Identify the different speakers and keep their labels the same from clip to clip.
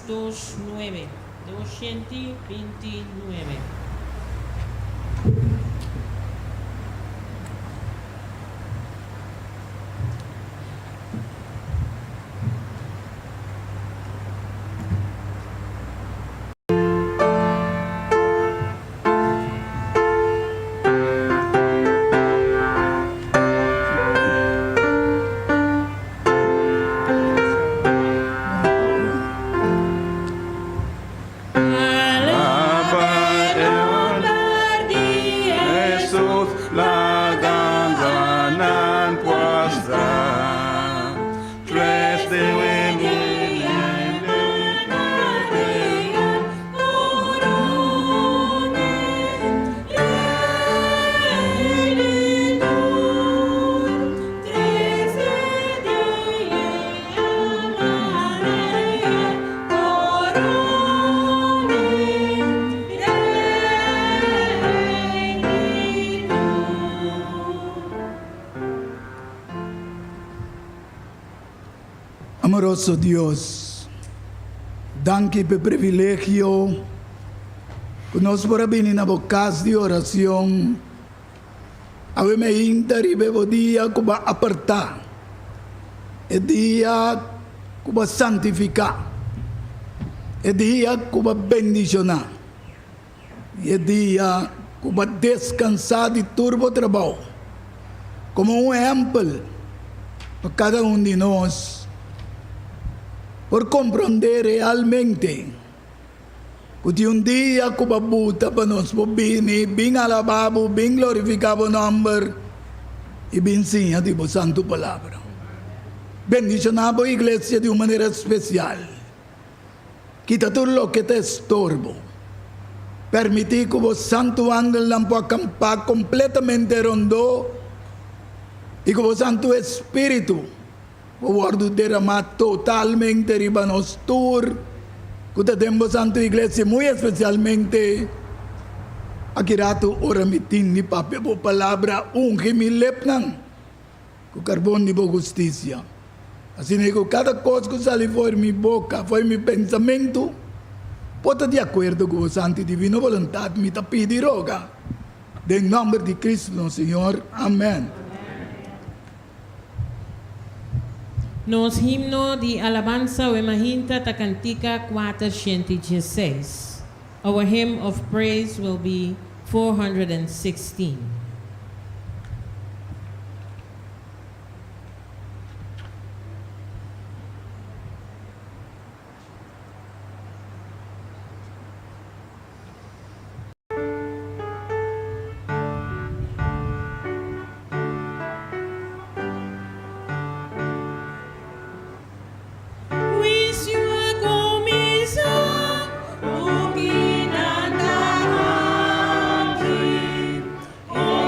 Speaker 1: 229. 229.
Speaker 2: Amoroso Dios, danke por privilegio que nos por venir na bocas de oração. Ave me interribe o dia que va apertar, o dia que va santificar, o dia que va bendicionar, e o dia que va descansar de turbo trabalho, como exemplo para cada de nós. Por compreender realmente que dia que va buta para nós bem alabado, bem glorificado o nome e bem sim de santo palavra. Bendicionamos a igreja de uma maneira especial. Quita tudo o que te estorbo. Permitir que o santo ángel não possa acampar completamente rondo e que o santo espírito o wordu derramar totalmente riba nos tour, que temos santo igreja muito especialmente aqui rato ora mitin ni papi po palavra gemilep nang com carbon de boa justiça. Assim que cada coisa que sai fora minha boca, foi meu pensamento, pode de acordo com o santo divino vontade me tapidi roga. Em nome de Cristo, nosso Senhor. Amém.
Speaker 1: Nos himno de alabanza o imaginta ta cantica 416. Our hymn of praise will be 416.
Speaker 3: Oh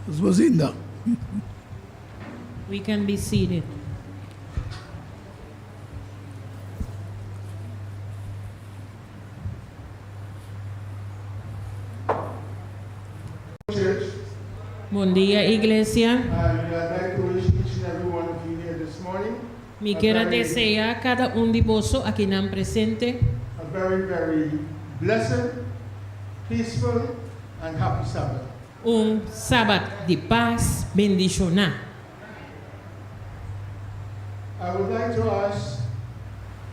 Speaker 2: Nos bozinda.
Speaker 1: We can be seated.
Speaker 3: Church,
Speaker 1: Bom dia, iglesia.
Speaker 3: and I'd like to wish each and every one of you here this morning
Speaker 1: Me
Speaker 3: a
Speaker 1: quero
Speaker 3: very-
Speaker 1: desejar a cada de vosso aqui não presente
Speaker 3: a very, very blessed, peaceful, and happy Sabbath.
Speaker 1: sábado de paz, bendicionar.
Speaker 3: I would like to ask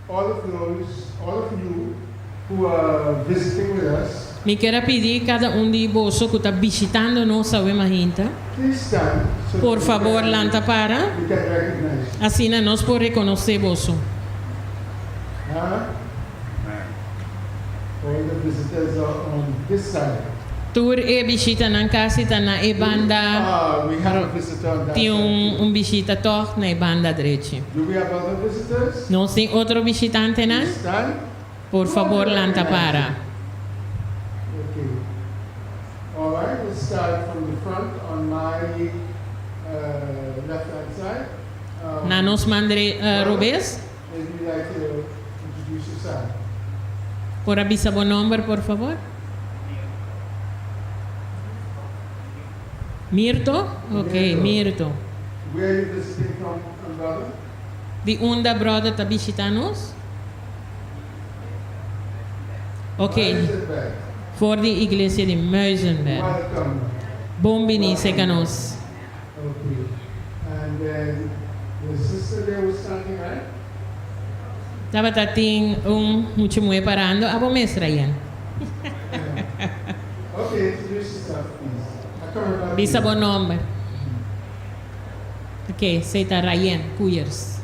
Speaker 3: all of you who are visiting with us,
Speaker 1: Me quero pedir a cada de vosso que está visitando nossa Wemahinta,
Speaker 3: please stand so
Speaker 1: por
Speaker 3: that
Speaker 1: favor,
Speaker 3: we can-
Speaker 1: lanta para,
Speaker 3: we can recognize.
Speaker 1: assim nós podemos reconhecer vosso.
Speaker 3: Huh? All the visitors are on this side.
Speaker 1: Tur visita na casa está na banda,
Speaker 3: We have a visitor on that
Speaker 1: tem
Speaker 3: side.
Speaker 1: visita toch na banda direita.
Speaker 3: Do we have other visitors?
Speaker 1: Nós tem outro visitante, não?
Speaker 3: Please stand.
Speaker 1: Por favor, lanta para.
Speaker 3: Okay. All right, let's start from the front on my left-hand side.
Speaker 1: Na nos mandre Robes,
Speaker 3: Maybe you'd like to introduce yourself.
Speaker 1: por avisar o número, por favor. Mirto? Ok, Mirto.
Speaker 3: Where are you visiting from, brother?
Speaker 1: De da brother está visitando nos? Ok,
Speaker 3: Muizenberg.
Speaker 1: voor de iglesia de Muizenberg.
Speaker 3: Welcome.
Speaker 1: Bom benissem a nós.
Speaker 3: Okay. And then the sister there was standing, right?
Speaker 1: Estava tem muito muito parando, a bom mestra Ian.
Speaker 3: Okay, introduce yourself, please. I can't remember.
Speaker 1: Bisa bom nome. Ok, você está Ryan Kuyers.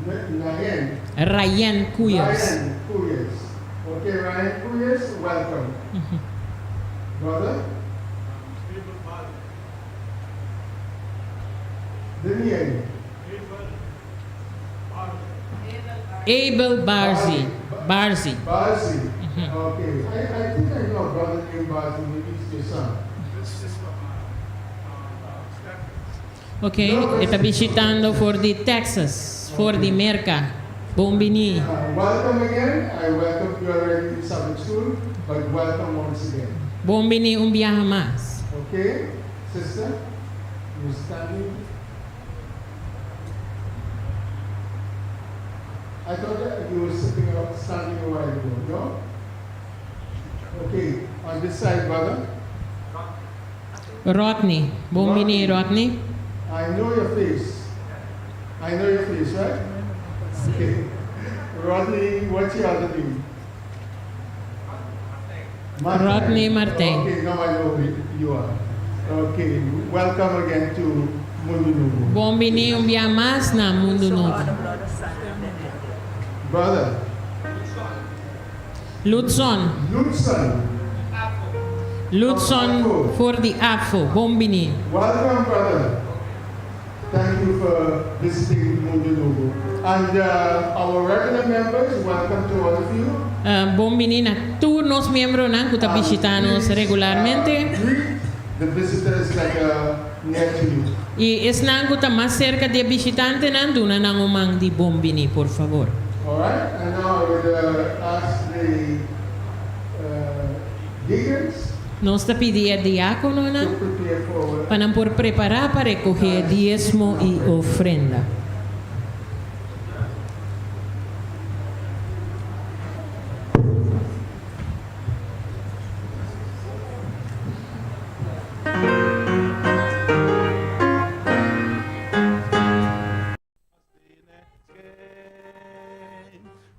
Speaker 3: Ryan.
Speaker 1: Ryan Kuyers.
Speaker 3: Ryan Kuyers. Okay, Ryan Kuyers, welcome. Brother? Daniel.
Speaker 1: Abel Barzi. Barzi.
Speaker 3: Bazi. Okay. I think I know a brother named Bazi, maybe it's your son.
Speaker 1: Ok, está visitando for de Texas, for de Merca. Bom beni.
Speaker 3: Welcome again. I welcome you already in Sabbath school, but welcome once again.
Speaker 1: Bom beni viaje mais.
Speaker 3: Okay, sister, you're standing. I thought that you were sitting up, standing a while ago, no? Okay, on this side, brother.
Speaker 1: Rodney. Bom beni, Rodney.
Speaker 3: I know your face. I know your face, right? Okay. Rodney, what's your other name?
Speaker 1: Rodney Martin.
Speaker 3: Okay, now I know who you are. Okay, welcome again to Mundunubu.
Speaker 1: Bom beni viaje mais na mundo novo.
Speaker 3: Brother,
Speaker 1: Lutson. Lutson for the AFO. Bom beni.
Speaker 3: Welcome, brother. Thank you for visiting Mundunubu. And our regular members, welcome to all of you.
Speaker 1: Bom beni na todos nos miembros que estão visitando regularmente.
Speaker 3: Greet the visitors that are near to you.
Speaker 1: E es que está mais cerca de visitante não duna na umang di bom beni, por favor.
Speaker 3: All right, and now I would ask the deacons
Speaker 1: Nós está pedindo diácono
Speaker 3: to
Speaker 1: não
Speaker 3: prepare for
Speaker 1: para por preparar para recoger diezmo e ofrenda.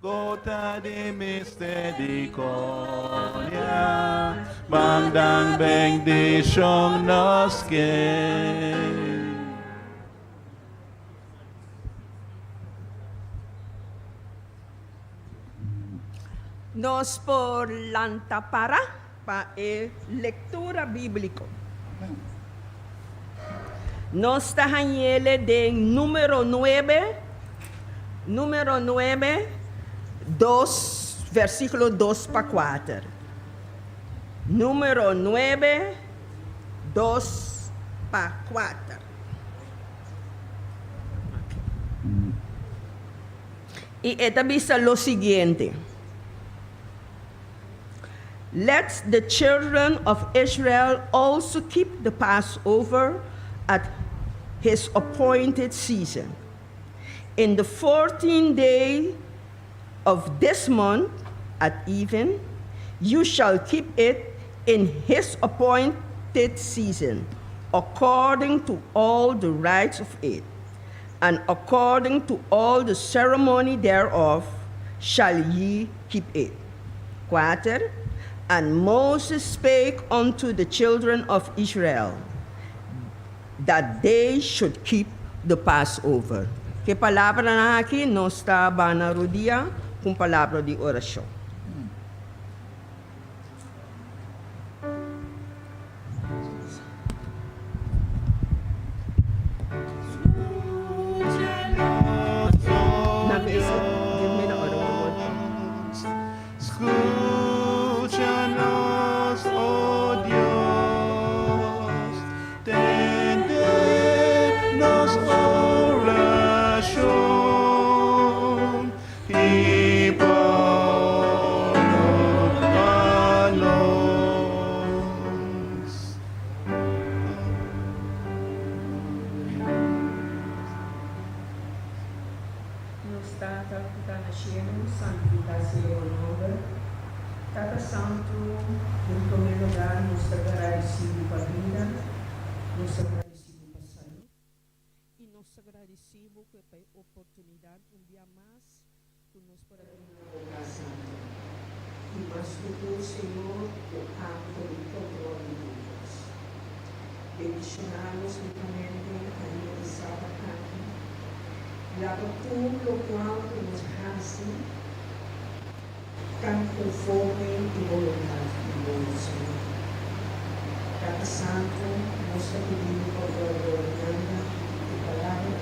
Speaker 4: Gota de misericordia, mandang bendición nos que.
Speaker 5: Nos por lantapara pa lectura bíblico. Nos tahanyele de número 9, 2, versículo 2 para 4. Número 9, 2 pa 4. Y establece lo siguiente. Let the children of Israel also keep the Passover at his appointed season. In the 14th day of this month at even, you shall keep it in his appointed season, according to all the rites of it, and according to all the ceremony thereof shall ye keep it. 4. And Moses spake unto the children of Israel that they should keep the Passover. Que palabra na aqui não está na rodia com palavra de oração.
Speaker 4: Escúchanos, oh Dios, tendenos oración y perdónanos.
Speaker 5: Nuestra Tata Cielo, santificado sea el nombre. Tata Santo, en primer lugar, nos agradecemos por la vida, nos agradecemos por la salud y nos agradecemos por la oportunidad un día más que nos para venir a la Santo. Y más que todo, Señor, el acto de control de Dios. Bendicionamos ricamente a Dios de Salbashon. Lava tudo o qual nos hace tan conforme e vontade de Deus, Senhor. Cada santo nos está pedindo por Janga e palavra,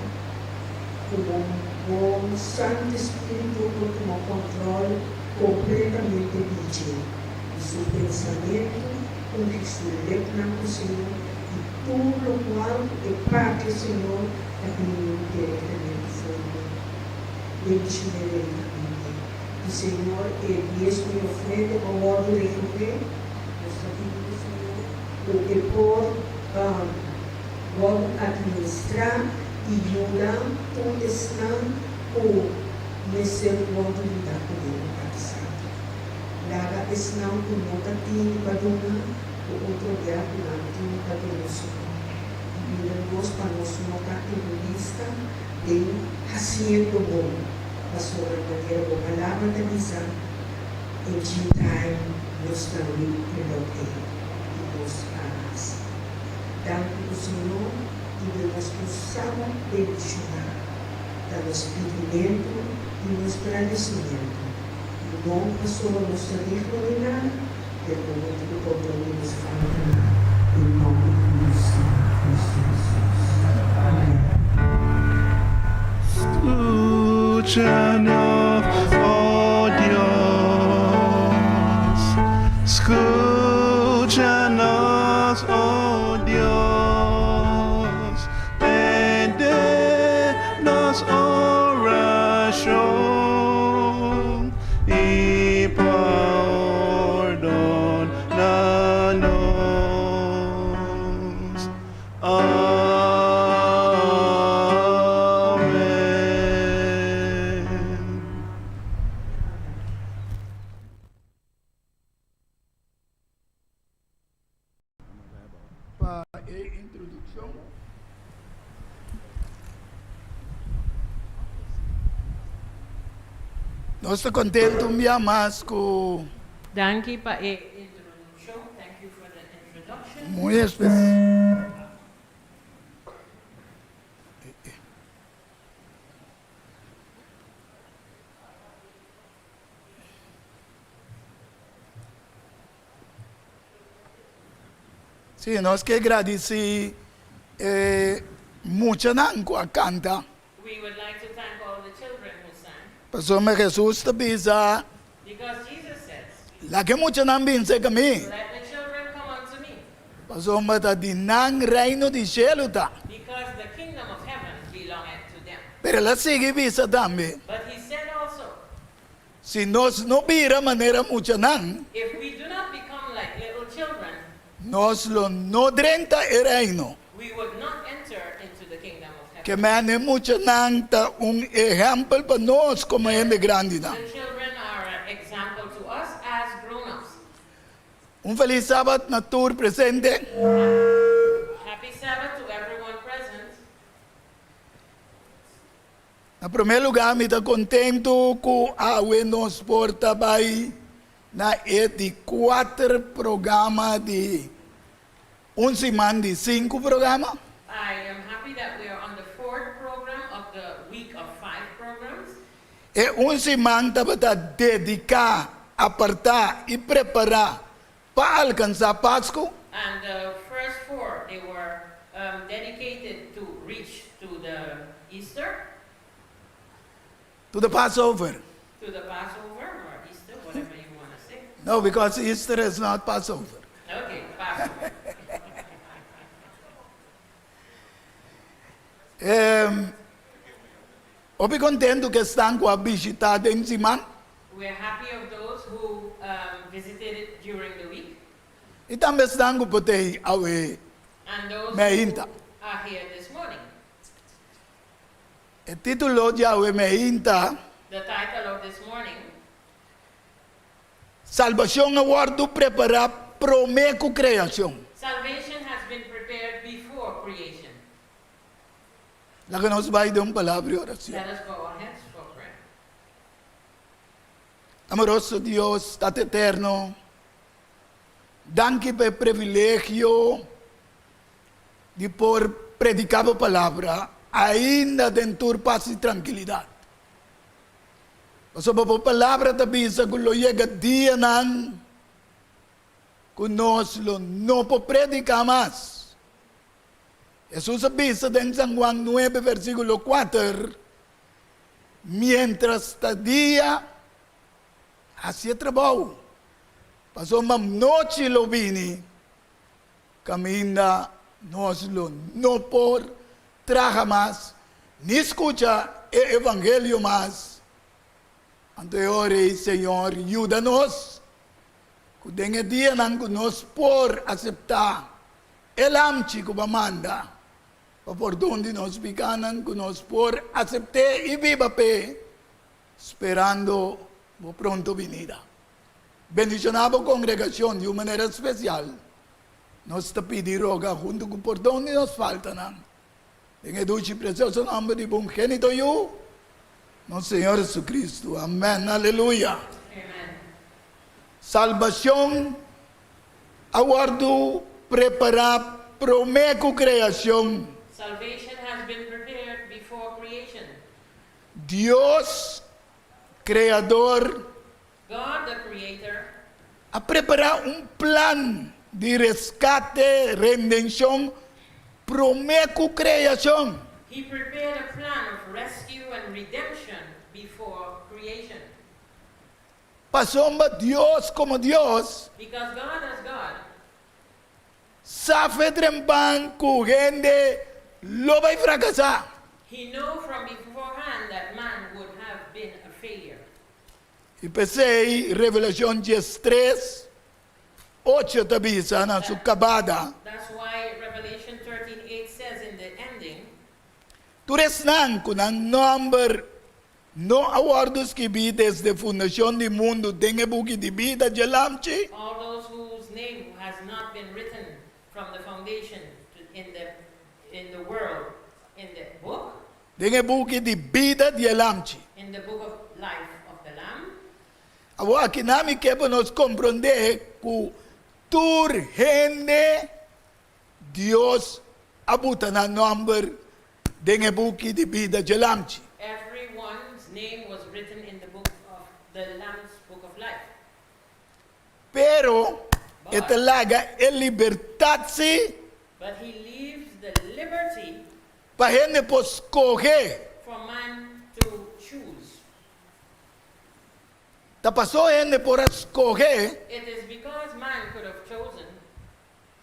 Speaker 5: como bom Santo Espírito que toma controle completamente de seu pensamento, com que se lembra com o Senhor, e tudo o qual é parte, Senhor, da comunhão diretamente sobre ele. O Senhor é mesmo me oferece o wordu de prome, nós pedimos, Senhor, o que por administrar e ajudar todo estão o nesse wordu de dar poder para Santo. Laga estão o nota de baduna, o outro dia durante o cabeloso. E nós para nós notar em lista de haciendo bom. Pastor Maria, o palavra da misa, em due time, nos dá o relógio e nos amas. Dá-nos o Senhor e nos possamos bendicionar, dá-nos pedimento e nos agradecimento. Em nome do Senhor, nos glorificar, e no momento do compromisso nos falará, em nome do Senhor Jesus. Amém.
Speaker 4: Escúchanos, oh Dios, escúchanos, oh Dios, tendenos oración y perdónanos.
Speaker 2: Para a introdução. Nós estamos contentes um dia mais com
Speaker 1: Dank je pa introduction. Thank you for the introduction.
Speaker 2: muito especial. Sim, nós que agradecer muito nanco a canta.
Speaker 1: We would like to thank all the children who sang.
Speaker 2: Pastor me Jesus te bisa,
Speaker 1: Because Jesus says,
Speaker 2: la que mucho nan binse kami.
Speaker 1: let the children come unto me.
Speaker 2: Paso mata dinang reino di cielo ta.
Speaker 1: Because the kingdom of heaven belongeth to them.
Speaker 2: Pero la sigue visa también.
Speaker 1: But he said also,
Speaker 2: Si nos no vira manera mucha nang,
Speaker 1: if we do not become like little children,
Speaker 2: nos lo no drenta el reino.
Speaker 1: we would not enter into the kingdom of heaven.
Speaker 2: Que mane mucha nang ta un ejemplo para nos como gente grande na.
Speaker 1: The children are an example to us as grown-ups.
Speaker 2: Un feliz sábado na tour presente.
Speaker 1: Happy Sabbath to everyone present.
Speaker 2: Na primeiro lugar, me está contento com a nos porta vai na de 4 programas de semana de 5 programas.
Speaker 1: I am happy that we are on the 4th program of the week of 5 programs.
Speaker 2: Semana para dedicar, apartar e preparar para alcançar Páscoa.
Speaker 1: And the first 4, they were dedicated to reach to the Easter,
Speaker 2: To the Passover.
Speaker 1: to the Passover or Easter, whatever you want to say.
Speaker 2: No, because Easter is not Passover.
Speaker 1: Okay, Passover.
Speaker 2: Obi contento que estão com a visitada em semana.
Speaker 1: We're happy of those who visited it during the week
Speaker 2: E também estão com potei awe.
Speaker 1: and those
Speaker 2: Meinta.
Speaker 1: who are here this morning.
Speaker 2: O título de awe meinta.
Speaker 1: The title of this morning,
Speaker 2: Salbashon a wordu prepara prome com Kreashon.
Speaker 1: Salvation has been prepared before creation.
Speaker 2: La que nos vai de palavra e oração.
Speaker 1: Let us bow our heads for prayer.
Speaker 2: Amoroso Deus, Tate eterno, danke per privilegio de por predicar a palavra, ainda dentro paz e tranquilidade. Paso a palavra da bisa que lo llega dia nan, que nós lo não po predicar mais. Jesús avisa en San Juan 9, versículo 4, mientras está día, hacía trabajo. Pasó una noche lo vini, camina, nos lo no por, traja más, ni escucha el evangelio más. Ante ore, Señor, ayúdanos, que tenga día que nos por aceptar el amchi que manda. Por donde nos picanan, que nos por aceptar y viva pe, esperando por pronto venida. Bendicionamos congregación de una manera especial. Nos te pide roga junto con por donde nos faltan. En el dulce y precioso nombre de Bungénito yo, nuestro Señor Jesucristo. Amén. Aleluya.
Speaker 1: Amen.
Speaker 2: Salvación, aguardo, prepara, prome con creación.
Speaker 1: Salvation has been prepared before creation.
Speaker 2: Dios, creador,
Speaker 1: God, the Creator,
Speaker 2: ha preparado un plan de rescate, redención, prome con creación.
Speaker 1: He prepared a plan of rescue and redemption before creation.
Speaker 2: Pasó Dios como Dios,
Speaker 1: Because God as God,
Speaker 2: sabe trempan con gente, lo va a fracasar.
Speaker 1: He knew from beforehand that man would have been a failure.
Speaker 2: Y pensé, Revelación 13, 8 tabisa na su cabada.
Speaker 1: That's why Revelation 13:8 says in the ending,
Speaker 2: Tu resnan con un nombre no awardos que vi desde fundación del mundo, tenga buki de vida jalamchi.
Speaker 1: all those whose name has not been written from the foundation in the world, in the book,
Speaker 2: Tenga buki de vida jalamchi.
Speaker 1: in the book of life of the Lamb.
Speaker 2: Awa aquí nami que nos comprende que tur gente Dios abuta na nombre tenga buki de vida jalamchi.
Speaker 1: Everyone's name was written in the book of the Lamb's book of life.
Speaker 2: Pero esta laga es libertad sí
Speaker 1: But he leaves the liberty
Speaker 2: para gente pues coger.
Speaker 1: for man to choose.
Speaker 2: Ta pasó gente por escoger
Speaker 1: It is because man could have chosen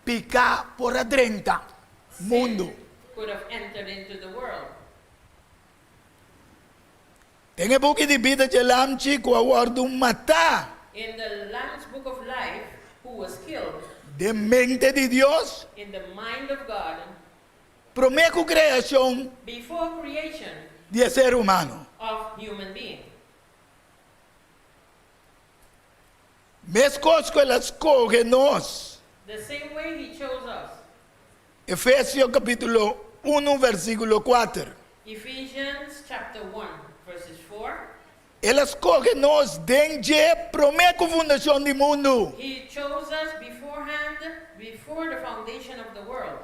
Speaker 2: pica por adrenta mundo.
Speaker 1: Sin could have entered into the world.
Speaker 2: Tenga buki di bida jalam chi kwa wordu mata
Speaker 1: In the Lamb's Book of Life, who was killed,
Speaker 2: de mente de Dios,
Speaker 1: in the mind of God,
Speaker 2: prome ku creación
Speaker 1: before creation
Speaker 2: de ser humano.
Speaker 1: of human being.
Speaker 2: Mes cosco el escoge nos.
Speaker 1: The same way he chose us.
Speaker 2: Efesios capítulo 1 versículo 4.
Speaker 1: Ephesians chapter 1, verses 4.
Speaker 2: Él escoge nos denje prome ku fundación de mundo.
Speaker 1: He chose us beforehand, before the foundation of the world,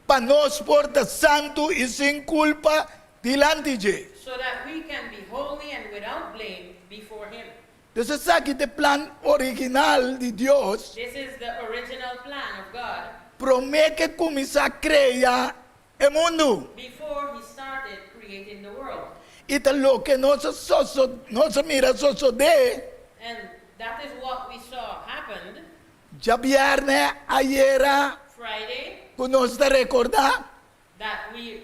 Speaker 2: Pa nos porta santo y sin culpa delante de.
Speaker 1: so that we can be holy and without blame before him.
Speaker 2: Entonces aquí el plan original de Dios
Speaker 1: This is the original plan of God
Speaker 2: prome que comienza a crear el mundo.
Speaker 1: before he started creating the world.
Speaker 2: Y tal lo que no se mira soso de
Speaker 1: And that is what we saw happened
Speaker 2: ya viernes ayer
Speaker 1: Friday,
Speaker 2: que nos te recordar
Speaker 1: that we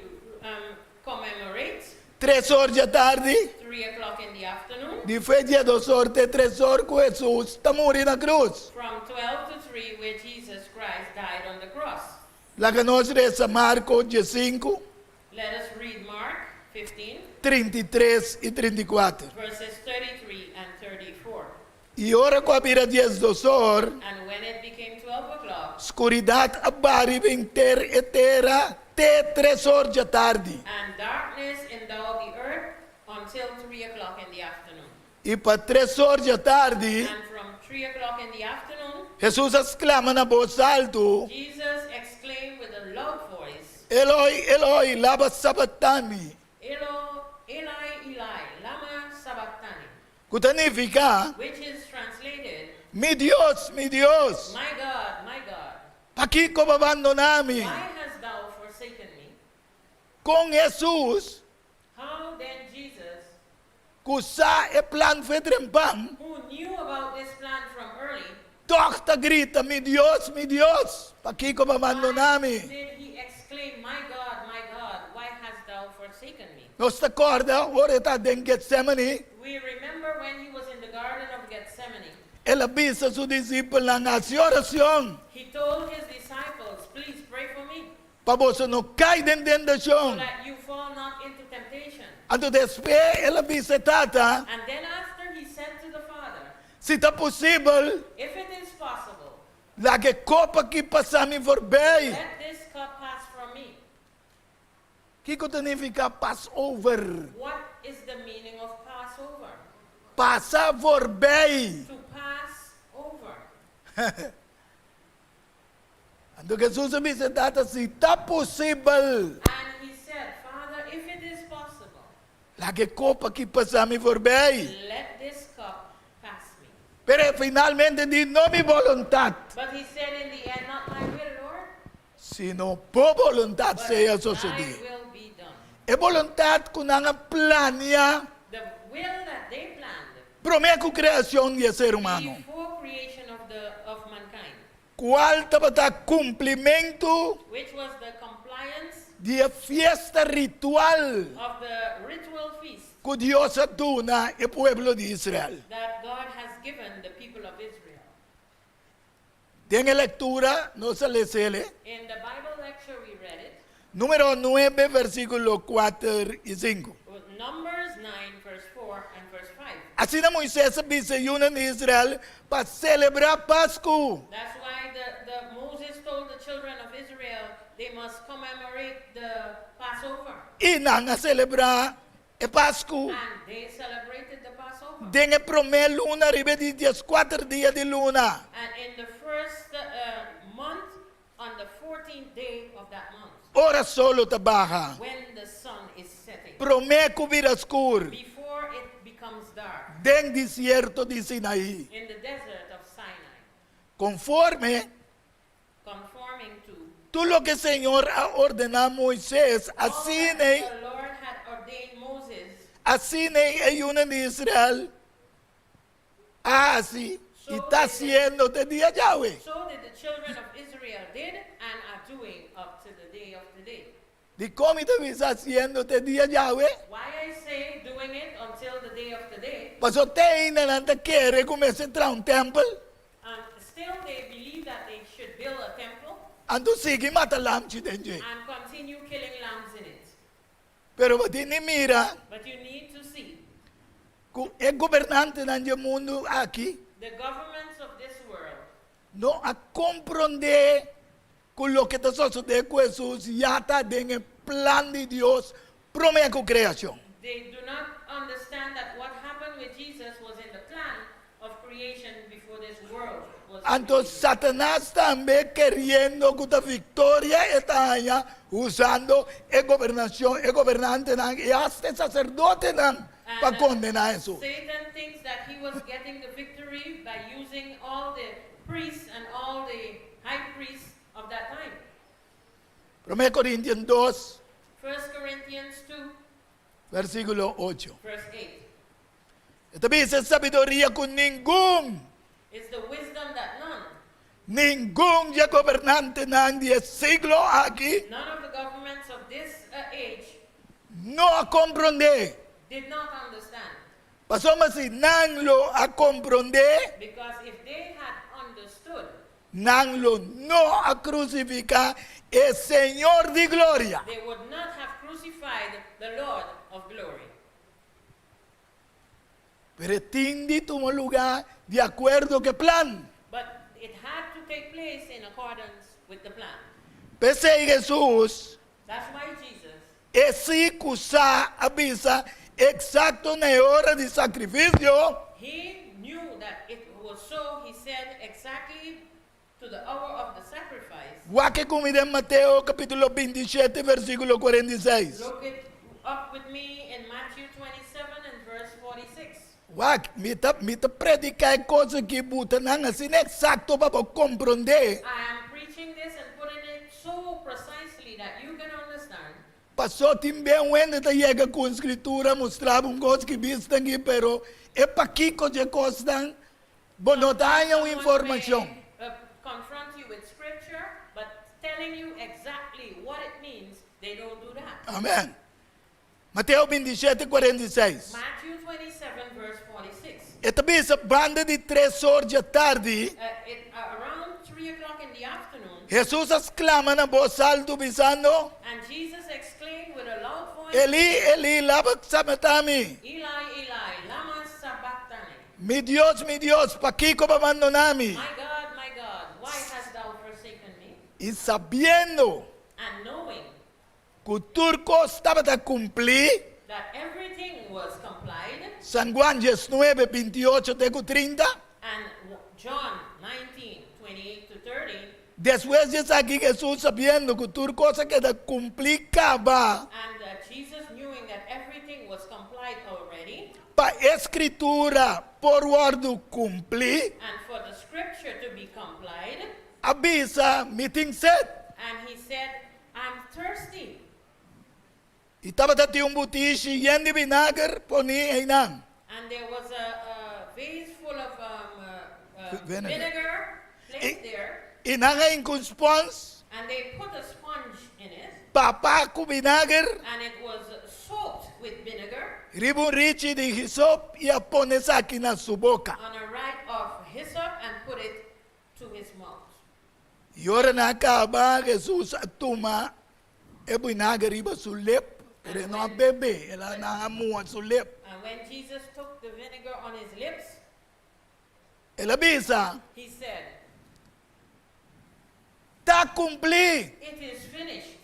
Speaker 1: commemorate
Speaker 2: 3 horas de tarde
Speaker 1: 3 o'clock in the afternoon,
Speaker 2: de fe de 2 horas de 3 horas que Jesús está muriendo en la cruz.
Speaker 1: from 12 to 3, where Jesus Christ died on the cross.
Speaker 2: La que nos reza Marcos 5,
Speaker 1: Let us read Mark 15,
Speaker 2: 33 y 34.
Speaker 1: verses 33 and 34.
Speaker 2: Y ahora cuando mira 10 2 horas,
Speaker 1: And when it became 12 o'clock,
Speaker 2: oscuridad abari entera te 3 horas de tarde.
Speaker 1: and darkness endowed the earth until 3 o'clock in the afternoon.
Speaker 2: Y para 3 horas de tarde,
Speaker 1: And from 3 o'clock in the afternoon,
Speaker 2: Jesús exclama en voz alto,
Speaker 1: Jesus exclaimed with a loud voice,
Speaker 2: Eloi, Eloi, lama sabachthani.
Speaker 1: Eli, Eli, lama sabachthani,
Speaker 2: Que significa,
Speaker 1: which is translated,
Speaker 2: mi Dios,
Speaker 1: my God,
Speaker 2: ¿pa' qué como abandonami?
Speaker 1: why hast thou forsaken me?
Speaker 2: Con Jesús,
Speaker 1: How then Jesus,
Speaker 2: que usa el plan fedrempam,
Speaker 1: who knew about this plan from early,
Speaker 2: toca grita, mi Dios, ¿pa' qué como
Speaker 1: why
Speaker 2: abandonami?
Speaker 1: did he exclaim, my God, why hast thou forsaken me?
Speaker 2: Nos te acorda, ahora está en Getsemaní,
Speaker 1: We remember when he was in the Garden of Gethsemane,
Speaker 2: él avisa a sus discípulos, hace oración,
Speaker 1: he told his disciples, please pray for me,
Speaker 2: para vos no caigan en
Speaker 1: so
Speaker 2: tentación.
Speaker 1: that you fall not into temptation.
Speaker 2: Ando después, él avisa tata,
Speaker 1: And then after he said to the Father,
Speaker 2: si está posible,
Speaker 1: if it is possible,
Speaker 2: la que copa que pasamos por bem.
Speaker 1: let this cup pass from me.
Speaker 2: ¿Qué significa Passover?
Speaker 1: What is the meaning of Passover?
Speaker 2: Passa por bem.
Speaker 1: To pass over.
Speaker 2: Ando Jesús avisa tata, si está posible,
Speaker 1: And he said, Father, if it is possible,
Speaker 2: la que copa que pasamos por bem.
Speaker 1: let this cup pass me.
Speaker 2: Pero finalmente dice, no mi voluntad,
Speaker 1: But he said in the end, not my will, Lord,
Speaker 2: sino por voluntad
Speaker 1: but
Speaker 2: sea
Speaker 1: thy
Speaker 2: sucedido.
Speaker 1: will be done.
Speaker 2: Es voluntad que una plania,
Speaker 1: The will that they planned
Speaker 2: promete creación de ser humano.
Speaker 1: before creation of mankind,
Speaker 2: ¿Cuál estaba cumplimento
Speaker 1: which was the compliance
Speaker 2: de fiesta ritual
Speaker 1: of the ritual feast
Speaker 2: que Dios atuna el pueblo de Israel?
Speaker 1: that God has given the people of Israel.
Speaker 2: Tiene lectura, no se le cele.
Speaker 1: In the Bible lecture we read it,
Speaker 2: Número 9, versículos 4 y 5.
Speaker 1: with Numbers 9, verse 4 and verse 5.
Speaker 2: Así de Moisés desayuna en Israel para celebrar Pascua.
Speaker 1: That's why the Moses told the children of Israel they must commemorate the Passover.
Speaker 2: Y van a celebrar el Pascua.
Speaker 1: And they celebrated the Passover.
Speaker 2: Tiene prome luna, arriba de 4 días de luna.
Speaker 1: And in the first month, on the 14th day of that month,
Speaker 2: Ora solo trabaja.
Speaker 1: when the sun is setting,
Speaker 2: Prome cubrir oscuro.
Speaker 1: before it becomes dark,
Speaker 2: Den desierto de Sinaí.
Speaker 1: in the desert of Sinai,
Speaker 2: Conforme
Speaker 1: conforming to
Speaker 2: tú lo que el Señor ha ordenado a Moisés,
Speaker 1: all
Speaker 2: así
Speaker 1: that the Lord had ordained Moses,
Speaker 2: ayuno de Israel, así, y está haciendo de día Yahweh.
Speaker 1: so did the children of Israel did and are doing up to the day of today.
Speaker 2: ¿De cómo te ves haciendo este día, Yahweh?
Speaker 1: Why I say doing it until the day of today,
Speaker 2: Pues usted ainda não quer começar a entrar templo,
Speaker 1: and still they believe that they should build a temple
Speaker 2: ando sigue mata lamchi denje.
Speaker 1: and continue killing lambs in it.
Speaker 2: Pero você nem mira,
Speaker 1: But you need to see
Speaker 2: é governante no mundo aqui,
Speaker 1: the governments of this world
Speaker 2: não a compreender com o que está sucedendo com Jesus, já está dentro do plano de Deus, prome com Kreashon.
Speaker 1: they do not understand that what happened with Jesus was in the plan of creation before this world was
Speaker 2: Então
Speaker 1: created.
Speaker 2: Satanás também querendo que a vitória está aí, usando a governação, a governante, e até sacerdote para condenar Jesus.
Speaker 1: Satan thinks that he was getting the victory by using all the priests and all the high priests of that time.
Speaker 2: 1 Corintios 2,
Speaker 1: 1 Corinthians 2,
Speaker 2: versículo 8.
Speaker 1: verse 8.
Speaker 2: Esta dice sabiduría con ningún
Speaker 1: It's the wisdom that
Speaker 2: ya gobernante de siglo aquí
Speaker 1: none of the governments of this age
Speaker 2: no comprende.
Speaker 1: did not understand.
Speaker 2: Pasó así, nan lo a comprender,
Speaker 1: Because if they had understood,
Speaker 2: nan lo no a crucificar el Señor de gloria.
Speaker 1: they would not have crucified the Lord of glory.
Speaker 2: Pero tindi tomó lugar de acuerdo que plan.
Speaker 1: But it had to take place in accordance with the plan.
Speaker 2: Pese a Jesús,
Speaker 1: That's why Jesus,
Speaker 2: ese cusa avisa exacto na hora de sacrificio.
Speaker 1: he knew that it was so, he said exactly to the hour of the sacrifice.
Speaker 2: Guaque comida en Mateo capítulo 27 versículo 46.
Speaker 1: Look it up with me in Matthew 27 and verse 46.
Speaker 2: Guaque, mita predicar coisa que buta nang assim exacto para compreender.
Speaker 1: I am preaching this and putting it so precisely that you can understand.
Speaker 2: Passou também onde tá chega com escritura mostrava coisa que vista aqui, pero é para que coisa costam. Bom, não tem uma
Speaker 1: Someone
Speaker 2: informação.
Speaker 1: may, confront you with scripture, but telling you exactly what it means, they don't do that.
Speaker 2: Amém. Mateo 27, 46.
Speaker 1: Matthew 27, verse 46.
Speaker 2: Esta bisa banda de 3 horas da tarde,
Speaker 1: Around 3 o'clock in the afternoon,
Speaker 2: Jesus exclama na voz alta, bisando,
Speaker 1: and Jesus exclaimed with a loud voice,
Speaker 2: Eli, Eli, lama sabachthani.
Speaker 1: Eli, Eli, lama sabachthani.
Speaker 2: Mi Dios, pa que ko abandonami?
Speaker 1: My God, why hast thou forsaken me?
Speaker 2: Y sabiendo
Speaker 1: And knowing
Speaker 2: que o turco estaba a cumplir,
Speaker 1: that everything was complied,
Speaker 2: San Juan 19, 28 de 30,
Speaker 1: and John 19, 28 to 30,
Speaker 2: después de aquí Jesús sabiendo que tu cosa que de cumplir acaba,
Speaker 1: and Jesus knowing that everything was complied already,
Speaker 2: pa escritura por wordu cumplir,
Speaker 1: and for the scripture to be complied,
Speaker 2: avisa meeting set.
Speaker 1: and he said, I'm thirsty.
Speaker 2: Y estaba dati butishi yen de vinagre poni einang.
Speaker 1: And there was a vase full of
Speaker 2: Vinegar.
Speaker 1: vinegar placed
Speaker 2: Eh.
Speaker 1: there,
Speaker 2: Y nanga in spons,
Speaker 1: and they put a sponge in it,
Speaker 2: papa ku vinagre,
Speaker 1: and it was soaked with vinegar
Speaker 2: ribun richi de hisop y pones aquí na su boca.
Speaker 1: on a rag of hyssop and put it to his mouth.
Speaker 2: Y ahora na acaba Jesús toma e vinagre riba su lip, pero no a bebe, ela na amua su lip.
Speaker 1: And when Jesus took the vinegar on his lips,
Speaker 2: Ela avisa,
Speaker 1: he said,
Speaker 2: ta cumpli
Speaker 1: it is finished.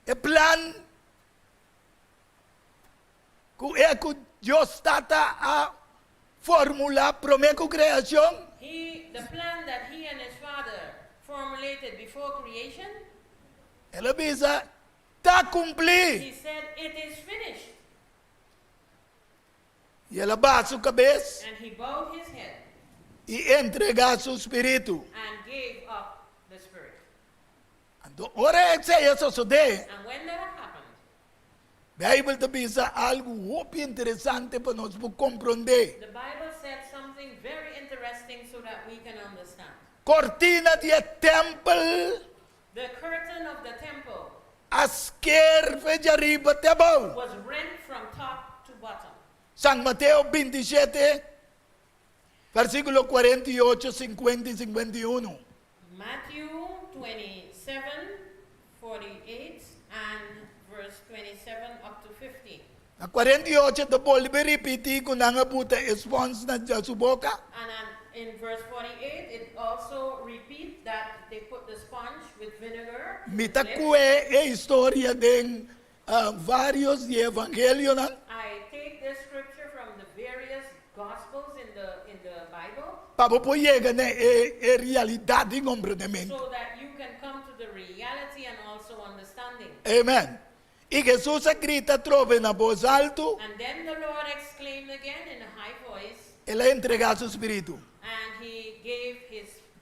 Speaker 2: e plan ku e ku Dios tata a formula prome ku creación.
Speaker 1: The plan that he and his father formulated before creation,
Speaker 2: Ela avisa, ta cumpli.
Speaker 1: he said, it is finished.
Speaker 2: Y ela baixa su cabeça
Speaker 1: And he bowed his head
Speaker 2: y entrega su espíritu.
Speaker 1: and gave up the spirit.
Speaker 2: Então, ora é que isso sucede.
Speaker 1: And when that happened,
Speaker 2: A Bíblia te avisa algo muito interessante para nós compreender.
Speaker 1: the Bible said something very interesting so that we can understand.
Speaker 2: cortina de temple
Speaker 1: The curtain of the temple
Speaker 2: asker fe de arriba te abajo.
Speaker 1: was rent from top to bottom.
Speaker 2: San Mateo 27, versículo 48, 50 y 51.
Speaker 1: Matthew 27, 48, and verse 27 up to 50.
Speaker 2: A 48 te vuelve a repetir con una puta spons na de su boca.
Speaker 1: And in verse 48, it also repeats that they put the sponge with vinegar. in
Speaker 2: Mita
Speaker 1: the lips.
Speaker 2: kue e historia de varios de evangelio na.
Speaker 1: I take this scripture from the various gospels in the Bible
Speaker 2: Para po llega na e realidad y comprendimiento.
Speaker 1: so that you can come to the reality and also understanding.
Speaker 2: Amen. Y Jesús grita trove na voz alto,
Speaker 1: And then the Lord exclaimed again in a high voice,
Speaker 2: él entrega su espíritu.
Speaker 1: and he gave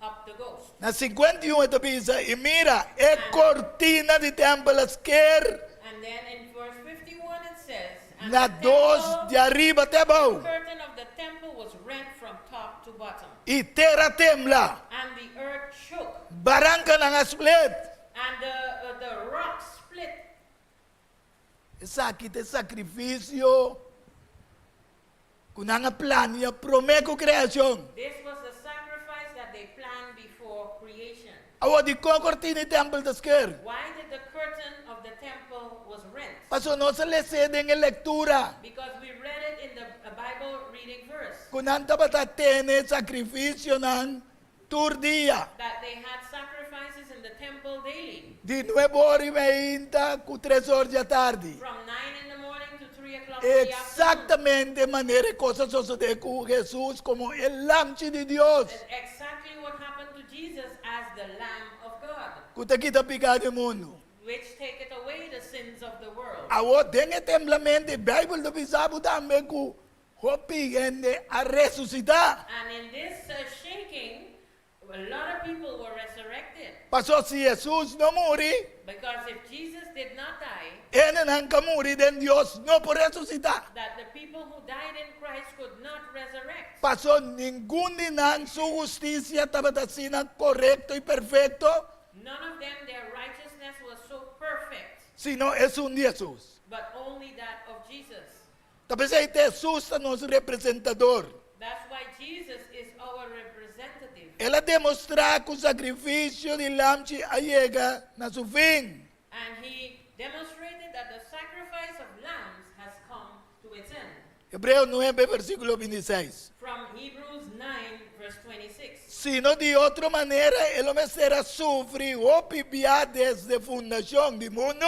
Speaker 1: up the ghost.
Speaker 2: Na 51 ito pisa, y mira, e cortina de templo asker
Speaker 1: And then in verse 51 it says, and
Speaker 2: na
Speaker 1: the
Speaker 2: dos
Speaker 1: temple-
Speaker 2: de arriba te
Speaker 1: the
Speaker 2: abajo.
Speaker 1: curtain of the temple was rent from top to bottom,
Speaker 2: Y terra tembla,
Speaker 1: and the earth shook,
Speaker 2: barranca ng split.
Speaker 1: and the rocks split.
Speaker 2: Esa kita sacrificio, kunanga plan niya, prome ko Kreashon.
Speaker 1: This was the sacrifice that they planned before creation.
Speaker 2: Awa di ko cortina de templo asker.
Speaker 1: Why did the curtain of the temple was rent?
Speaker 2: Paso no se le cede en lectura.
Speaker 1: Because we read it in the Bible reading verse
Speaker 2: Kunanta bata tene sacrificio ng turdia.
Speaker 1: that they had sacrifices in the temple daily
Speaker 2: Di 9:30 ku 3 horas de tarde.
Speaker 1: from 9 in the morning to 3 o'clock in the afternoon.
Speaker 2: Exactamente manera cosa sucede con Jesús como el lamchi de Dios.
Speaker 1: That's exactly what happened to Jesus as the Lamb of God,
Speaker 2: Kuta kita picado mundo.
Speaker 1: which taketh away the sins of the world.
Speaker 2: Awo denge templamente Bible do bisabu dame ku hopi ende a resucitar.
Speaker 1: And in this shaking, a lot of people were resurrected.
Speaker 2: Paso si Jesús no muri,
Speaker 1: Because if Jesus did not die,
Speaker 2: ene nang kamuri den Dios no por resucitar.
Speaker 1: that the people who died in Christ could not resurrect.
Speaker 2: Paso ningún dinang su justicia tabatasina correcto y perfecto,
Speaker 1: None of them, their righteousness was so perfect,
Speaker 2: sino es un Jesús.
Speaker 1: but only that of Jesus.
Speaker 2: Tapos ay Jesús es nuestro representador.
Speaker 1: That's why Jesus is our representative.
Speaker 2: Él ha demostrado que el sacrificio de lamchi llega a su fin.
Speaker 1: And he demonstrated that the sacrifice of lambs has come to its end.
Speaker 2: Hebreo 9, versículo 26.
Speaker 1: From Hebrews 9, verse 26.
Speaker 2: Sino de otra manera, el hombre será sufrir o pipia desde fundación del mundo.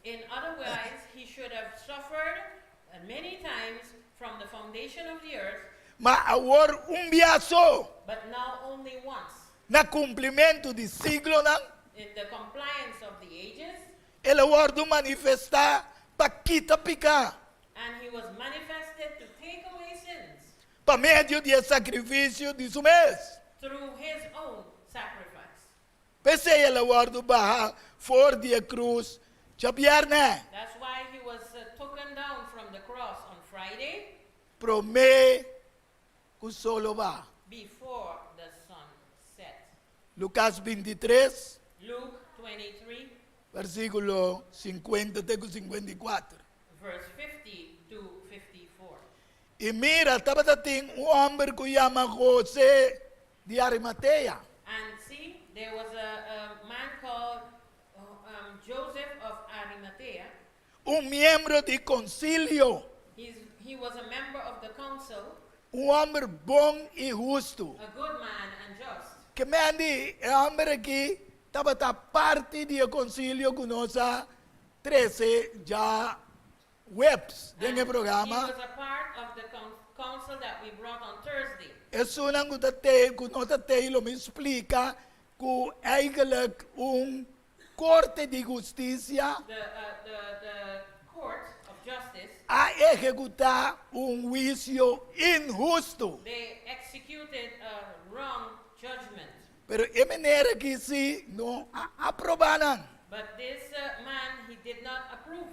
Speaker 1: In other words, he should have suffered many times from the foundation of the earth,
Speaker 2: Ma ahora un viazo
Speaker 1: but now only once.
Speaker 2: na cumprimento de siglo na
Speaker 1: In the compliance of the ages,
Speaker 2: el wordu manifesta pa kita pica
Speaker 1: and he was manifested to take away sins
Speaker 2: pa medio de sacrificio de su mes.
Speaker 1: through his own sacrifice.
Speaker 2: Pese el wordu baja for de cruz chapiarne
Speaker 1: That's why he was taken down from the cross on Friday
Speaker 2: prome que solo va.
Speaker 1: before the sun set.
Speaker 2: Lucas 23,
Speaker 1: Luke 23,
Speaker 2: versículo 50 y 54.
Speaker 1: verse 50 to 54.
Speaker 2: Y mira, estaba dating un hombre que llama José de Arimatea.
Speaker 1: And see, there was a man called Joseph of Arimathea.
Speaker 2: Un miembro de concilio,
Speaker 1: He was a member of the council,
Speaker 2: un hombre bon y justo.
Speaker 1: a good man and just.
Speaker 2: Que me andi, el hombre aquí estaba parte del concilio con nosotros 13 ya webs de
Speaker 1: And
Speaker 2: el
Speaker 1: he
Speaker 2: programa.
Speaker 1: was a part of the council that we brought on Thursday.
Speaker 2: Es una que nosotros lo me explica que eigenlijk un corte de justicia
Speaker 1: The court of justice,
Speaker 2: a ejecutar un juicio injusto.
Speaker 1: they executed a wrong judgment.
Speaker 2: Pero de manera que sí no aprobaron.
Speaker 1: But this man, he did not approve.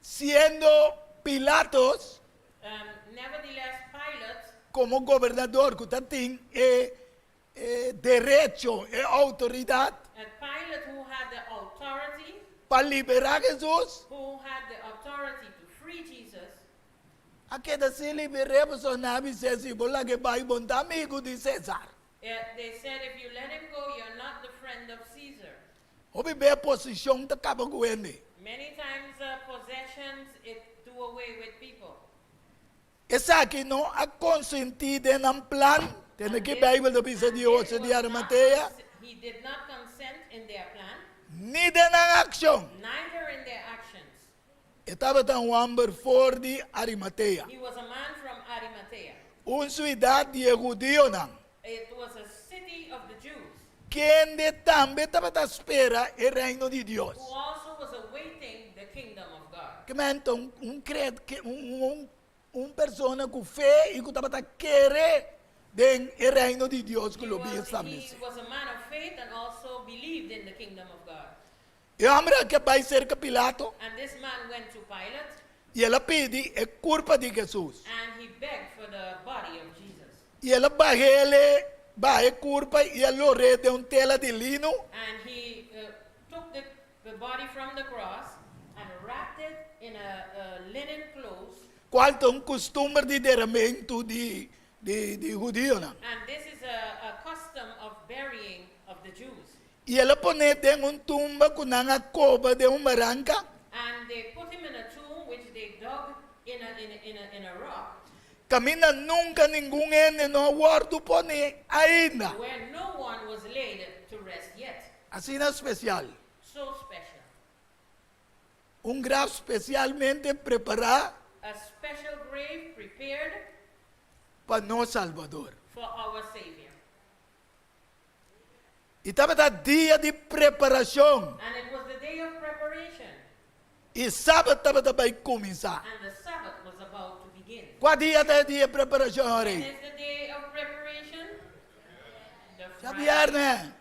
Speaker 2: Siendo Pilatos
Speaker 1: Nevertheless, Pilate,
Speaker 2: como gobernador que tatín derecho e autoridad
Speaker 1: And Pilate, who had the authority,
Speaker 2: para liberar a Jesús,
Speaker 1: who had the authority to free Jesus,
Speaker 2: aquele se liberou personagem e disse, bola que vai bom amigo de César.
Speaker 1: they said, if you let him go, you're not the friend of Caesar.
Speaker 2: Obi be posição tá acaba com ele.
Speaker 1: Many times possessions, it do away with people.
Speaker 2: Essa aqui não é consentida em plan. Tem que a Bíblia do Bisa de
Speaker 1: And
Speaker 2: hoje de Arimateia.
Speaker 1: he did not consent in their plan,
Speaker 2: Nem na ação.
Speaker 1: neither in their actions.
Speaker 2: Estava tão amber for de Arimateia.
Speaker 1: He was a man from Arimathea.
Speaker 2: Cidade de judeu não.
Speaker 1: It was a city of the Jews,
Speaker 2: Quem de também estava à espera o reino de Deus.
Speaker 1: who also was awaiting the kingdom of God.
Speaker 2: Que então crede que persona com fé e que estava a querer o reino de Deus que
Speaker 1: He
Speaker 2: lo havia
Speaker 1: was,
Speaker 2: estabelecido.
Speaker 1: he was a man of faith and also believed in the kingdom of God.
Speaker 2: E a mulher que vai ser que Pilato
Speaker 1: And this man went to Pilate
Speaker 2: e ela pede a culpa de Jesus.
Speaker 1: and he begged for the body of Jesus.
Speaker 2: E ela vai culpa e ela rede tela de lino
Speaker 1: And he took the body from the cross and wrapped it in a linen clothes.
Speaker 2: qual é costume de derramamento de judeu. Não?
Speaker 1: And this is a custom of burying of the Jews.
Speaker 2: E ela põe em tumba com uma cova de barranca.
Speaker 1: And they put him in a tomb which they dug in a rock,
Speaker 2: Camina nunca ninguém no wordu põe ainda.
Speaker 1: where no one was laid to rest yet.
Speaker 2: Assim é especial.
Speaker 1: So special.
Speaker 2: Grave especialmente preparado
Speaker 1: A special grave prepared
Speaker 2: para nós Salvador.
Speaker 1: for our Savior.
Speaker 2: E estava dia de preparação.
Speaker 1: And it was the day of preparation.
Speaker 2: E sábado estava vai começar.
Speaker 1: And the Sabbath was about to begin.
Speaker 2: Qual dia é dia de preparação,
Speaker 1: When
Speaker 2: Ori?
Speaker 1: is the day of preparation? The
Speaker 2: Sabiar,
Speaker 1: Friday.
Speaker 2: né?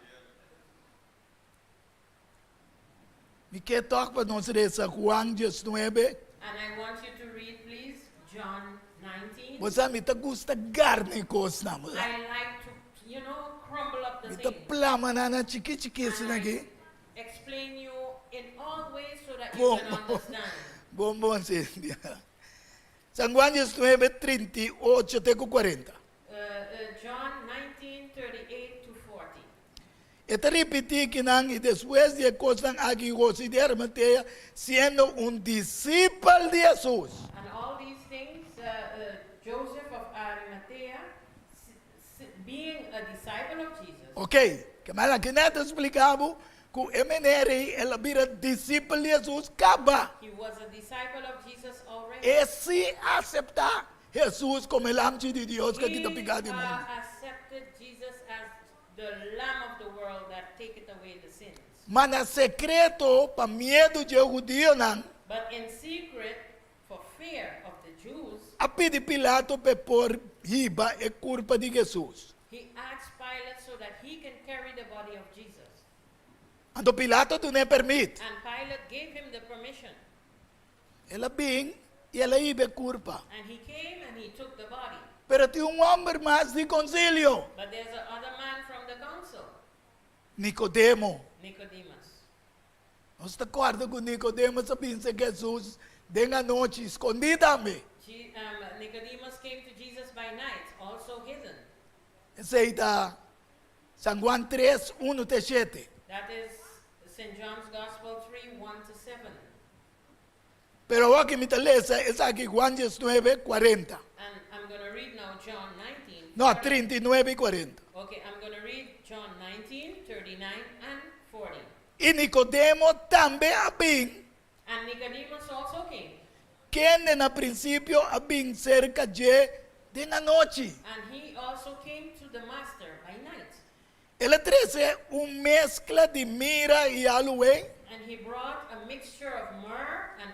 Speaker 2: Me quer tocar para nós ler Juan 19.
Speaker 1: And I want you to read, please, John 19.
Speaker 2: Você me tá gusta carne coisa, não?
Speaker 1: I like to, crumble up the
Speaker 2: Me tá
Speaker 1: thing.
Speaker 2: plama na chiqui
Speaker 1: And
Speaker 2: aqui.
Speaker 1: explain you in all ways so that
Speaker 2: Bom,
Speaker 1: you can understand.
Speaker 2: bom, sim. San Juan 19, 38 até 40.
Speaker 1: John 19, 38 to 40.
Speaker 2: Esta repetir que não, e depois de coisas aqui, José de Arimateia, sendo discípulo de Jesus.
Speaker 1: And all these things, Joseph of Arimathea, being a disciple of Jesus.
Speaker 2: Ok, que mais aqui não explicava que o MNR, ela vira discípulo de Jesus, acaba.
Speaker 1: He was a disciple of Jesus already.
Speaker 2: E se aceitar Jesus como o lamb de Deus que aqui está pegado em mundo.
Speaker 1: Accepted Jesus as the Lamb of the world that taketh away the sins.
Speaker 2: Mas na secreto, para medo de judeu, não,
Speaker 1: But in secret, for fear of the Jews,
Speaker 2: a pedir Pilato para pôr riba e culpa de Jesus.
Speaker 1: he asked Pilate so that he can carry the body of Jesus.
Speaker 2: Então Pilato não permite.
Speaker 1: And Pilate gave him the permission.
Speaker 2: Ela bem e ela iba culpa.
Speaker 1: And he came and he took the body.
Speaker 2: Pero tinha homem mais de concílio,
Speaker 1: But there's another man from the council,
Speaker 2: Nicodemo.
Speaker 1: Nicodemus.
Speaker 2: Nós está acorda com Nicodemo, sabendo que Jesus, de noite, escondida-me.
Speaker 1: Nicodemus came to Jesus by night, also hidden.
Speaker 2: Esse aí está San Juan 3, 1 até 7.
Speaker 1: That is St. John's Gospel 3, 1 to 7.
Speaker 2: Pero aqui me interessa, essa aqui Juan 19, 40.
Speaker 1: And I'm going to read now John 19.
Speaker 2: No, 39 e 40.
Speaker 1: Okay, I'm going to read John 19, 39, and 40.
Speaker 2: E Nicodemo também bem.
Speaker 1: And Nicodemus also came.
Speaker 2: Quem na princípio bem cerca de na noite.
Speaker 1: And he also came to the master by night.
Speaker 2: Ele trouxe mescla de mira e aloe,
Speaker 1: And he brought a mixture of myrrh and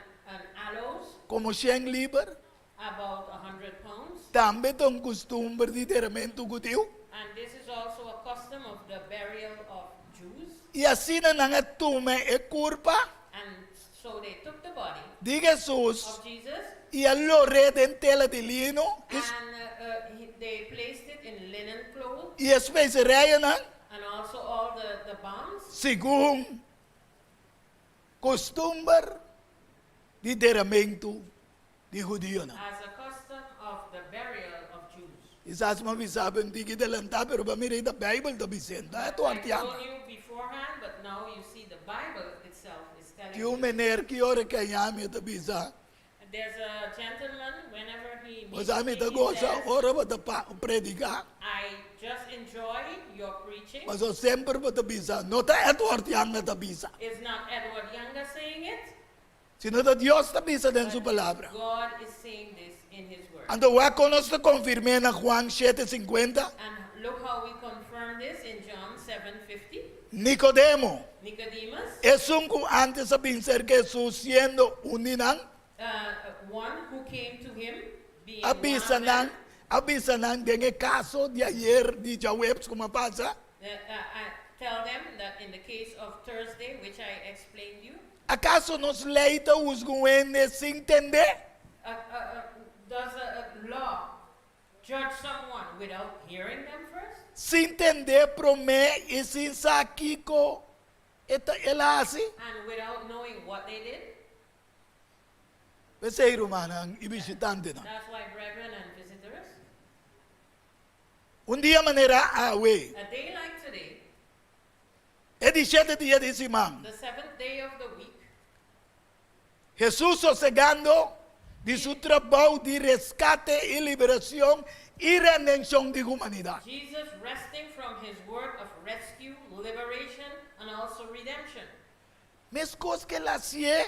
Speaker 1: aloes,
Speaker 2: como 100 libras.
Speaker 1: about 100 pounds.
Speaker 2: Também tem costume de derramamento judeu.
Speaker 1: And this is also a custom of the burial of Jews.
Speaker 2: E assim na tumba é culpa.
Speaker 1: And so they took the body
Speaker 2: de Jesús
Speaker 1: of Jesus,
Speaker 2: y él lo red en tela de lino
Speaker 1: and they placed it in linen clothes,
Speaker 2: y especerijen
Speaker 1: and also all the bombs,
Speaker 2: según costumbre de derramamento de judío.
Speaker 1: as a custom of the burial of Jews.
Speaker 2: Quizás me avisaban de que adelantar, pero para mí la Biblia está diciendo, esto
Speaker 1: I
Speaker 2: artiamo.
Speaker 1: told you beforehand, but now you see the Bible itself is telling
Speaker 2: Que um
Speaker 1: you.
Speaker 2: menino que ora que llame está bisa,
Speaker 1: There's a gentleman, whenever he meets
Speaker 2: mas a mim
Speaker 1: me,
Speaker 2: tá
Speaker 1: he
Speaker 2: goza,
Speaker 1: says,
Speaker 2: ora para predicar,
Speaker 1: I just enjoy your preaching.
Speaker 2: mas eu sempre para bisa, não tá esto artiamo está bisa,
Speaker 1: It's not Edward Janga saying it,
Speaker 2: sino que Dios está bisa en su
Speaker 1: but
Speaker 2: palabra.
Speaker 1: God is saying this in His Word.
Speaker 2: Ando va con nosotros confirmé en Juan 7:50,
Speaker 1: And look how we confirm this in John 7:50.
Speaker 2: Nicodemo,
Speaker 1: Nicodemus,
Speaker 2: es un antes de pensar que Jesús siendo un ninang,
Speaker 1: one who came to him, being one of them,
Speaker 2: abisanan en el caso de ayer de Jawebs como pasa,
Speaker 1: I tell them that in the case of Thursday, which I explained you,
Speaker 2: ¿acaso nos leita os governos sin entender?
Speaker 1: does a law judge someone without hearing them first?
Speaker 2: Sin entender prome e sin saquico ela hace?
Speaker 1: And without knowing what they did?
Speaker 2: Você irmã, e visitante não.
Speaker 1: That's why, brethren and visitors,
Speaker 2: Dia maneira awe,
Speaker 1: a day like today,
Speaker 2: é 17 dia de semana.
Speaker 1: the seventh day of the week,
Speaker 2: Jesús sossegando de su trabalho de rescate e liberação e redenção de humanidade.
Speaker 1: Jesus resting from his work of rescue, liberation, and also redemption.
Speaker 2: Mas coisas que ela hacía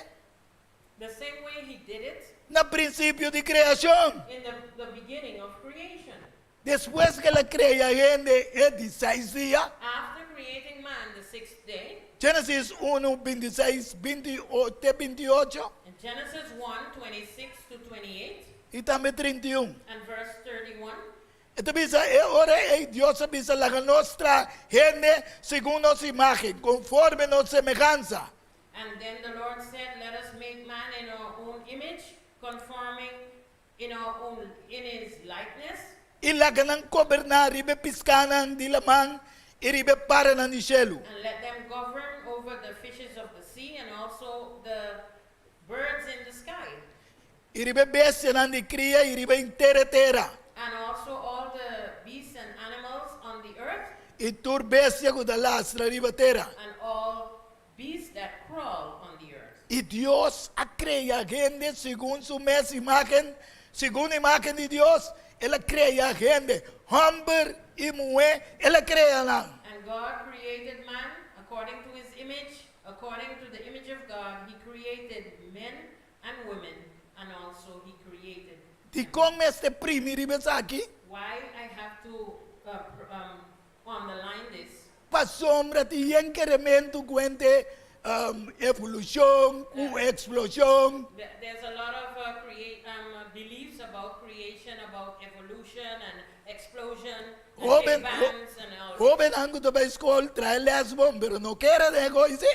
Speaker 1: The same way he did it
Speaker 2: no princípio de criação.
Speaker 1: in the beginning of creation.
Speaker 2: Depois que ela cria a gente, é de 6 dias.
Speaker 1: After creating man the sixth day,
Speaker 2: Gênesis 1, 26, 28
Speaker 1: in Genesis 1:26 to 28,
Speaker 2: e também 31.
Speaker 1: and verse 31,
Speaker 2: Então, bisa, ora Deus bisa la nostra gente segundo nossa imagem, conforme nossa semelhança.
Speaker 1: and then the Lord said, let us make man in our own image, conforming in his likeness,
Speaker 2: E lá ganang governar, ribe piscanan di lamang, e ribe para na nishelu.
Speaker 1: and let them govern over the fishes of the sea and also the birds in the sky,
Speaker 2: E ribe bestia nan di cria, e ribe intere terra.
Speaker 1: and also all the beasts and animals on the earth,
Speaker 2: E tur bestia kuda lastra ribe terra.
Speaker 1: and all beasts that crawl on the earth.
Speaker 2: E Deus a crea gente segundo su mesma imagem, segundo a imagem de Deus, ela crea gente, homem e mulher, ela crea lá.
Speaker 1: And God created man according to his image, according to the image of God, he created men and women, and also he created.
Speaker 2: E como este primeiro aqui,
Speaker 1: Why I have to underline this?
Speaker 2: para sombra de incremento cuente evolução, com explosão,
Speaker 1: There's a lot of beliefs about creation, about evolution and explosion, and
Speaker 2: Robin,
Speaker 1: big bangs and all.
Speaker 2: joven ango da ba escola, trai lesbon, pero não quer de coisa.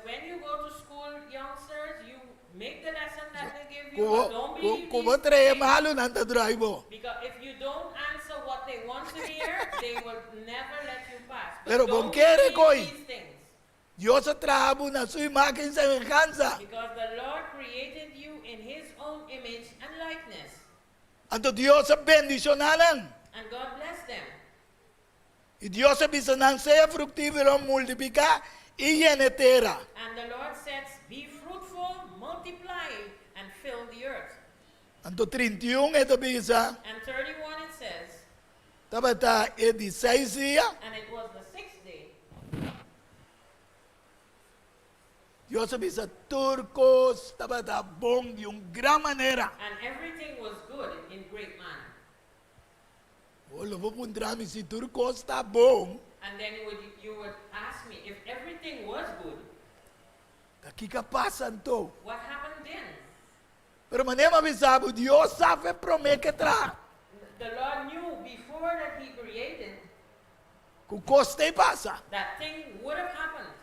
Speaker 1: When you go to school, youngsters, you make the lesson that they give you, but don't believe
Speaker 2: Como
Speaker 1: these
Speaker 2: trai
Speaker 1: things.
Speaker 2: malo nanta drive.
Speaker 1: Because if you don't answer what they want to hear, they will never let you pass. But
Speaker 2: Pero
Speaker 1: don't
Speaker 2: con quiere
Speaker 1: believe
Speaker 2: coi.
Speaker 1: these things.
Speaker 2: Dios trajo na sua imagem e semelhança.
Speaker 1: Because the Lord created you in His own image and likeness.
Speaker 2: Anto Dios bendicionalan.
Speaker 1: And God blessed them.
Speaker 2: E Dios bisanan seja fructífero, multiplicar e llene terra.
Speaker 1: And the Lord says, be fruitful, multiply, and fill the earth.
Speaker 2: Anto 31 ito bisa,
Speaker 1: And 31 it says,
Speaker 2: tabata e 16 dia,
Speaker 1: and it was the sixth day.
Speaker 2: Dios bisa turcos, tabata bom de gran manera.
Speaker 1: And everything was good in great manner.
Speaker 2: Wala po pundrami si turcos ta bom,
Speaker 1: And then you would ask me, if everything was good,
Speaker 2: kakikapasan to.
Speaker 1: what happened then?
Speaker 2: Pero manema bisabo, Dios sabe prome que tra.
Speaker 1: The Lord knew before that He created
Speaker 2: Kung koste pasa.
Speaker 1: that thing would have happened.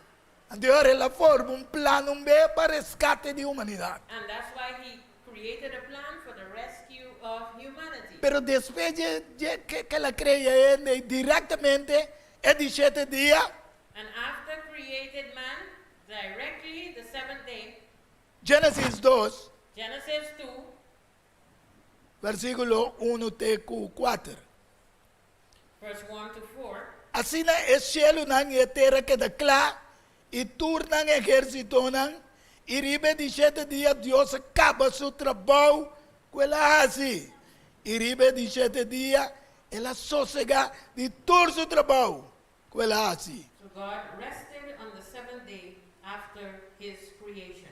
Speaker 2: Dios la forma, un plan, un B para rescate de humanidad.
Speaker 1: And that's why he created a plan for the rescue of humanity.
Speaker 2: Pero después que la crea directamente, el 17 días,
Speaker 1: And after created man, directly the seventh day,
Speaker 2: Génesis 2,
Speaker 1: Genesis 2,
Speaker 2: versículo 1-4.
Speaker 1: verse 1 to 4,
Speaker 2: Así na el cielo y la tierra queda claro y turnan ejército y ribe 17 días Dios acaba su trabajo quella así. Y ribe 17 días ela sosega de todo su trabajo quella así.
Speaker 1: so God rested on the seventh day after his creation.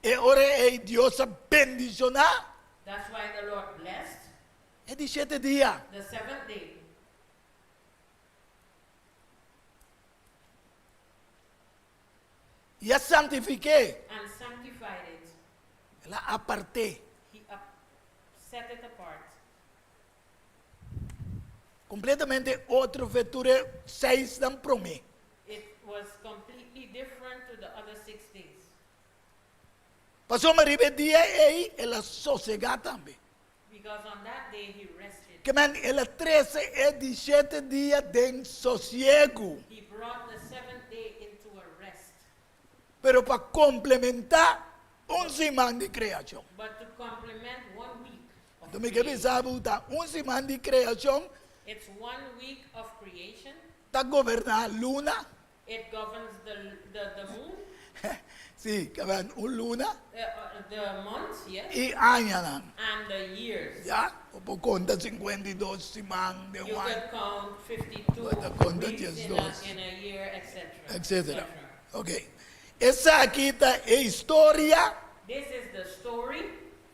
Speaker 2: E ora Dios bendiciona
Speaker 1: That's why the Lord blessed
Speaker 2: e 17 días.
Speaker 1: the seventh day
Speaker 2: Ya santifiqué,
Speaker 1: and sanctified it.
Speaker 2: la aparté.
Speaker 1: He set it apart.
Speaker 2: Completamente otro futuro 6 dan prome.
Speaker 1: It was completely different to the other 6 days.
Speaker 2: Pasó maribe día ela sosega también.
Speaker 1: Because on that day he rested.
Speaker 2: Que man, ela 13 e 17 días de sosiego.
Speaker 1: He brought the seventh day into a rest.
Speaker 2: Pero para complementar un semana de creación.
Speaker 1: But to complement 1 week of
Speaker 2: Entonces, ¿qué
Speaker 1: creation,
Speaker 2: pensaba? Un semana de creación
Speaker 1: it's 1 week of creation.
Speaker 2: está gobernar luna.
Speaker 1: It governs the moon,
Speaker 2: Sí, que van un luna
Speaker 1: the months, yes,
Speaker 2: y año.
Speaker 1: and the years.
Speaker 2: Ya, o por conta 52 semanas de
Speaker 1: You
Speaker 2: un año,
Speaker 1: can count 52
Speaker 2: But the content
Speaker 1: weeks
Speaker 2: is
Speaker 1: in
Speaker 2: those.
Speaker 1: in a year, etc.
Speaker 2: etc. Ok. Esa aquí está historia.
Speaker 1: This is the story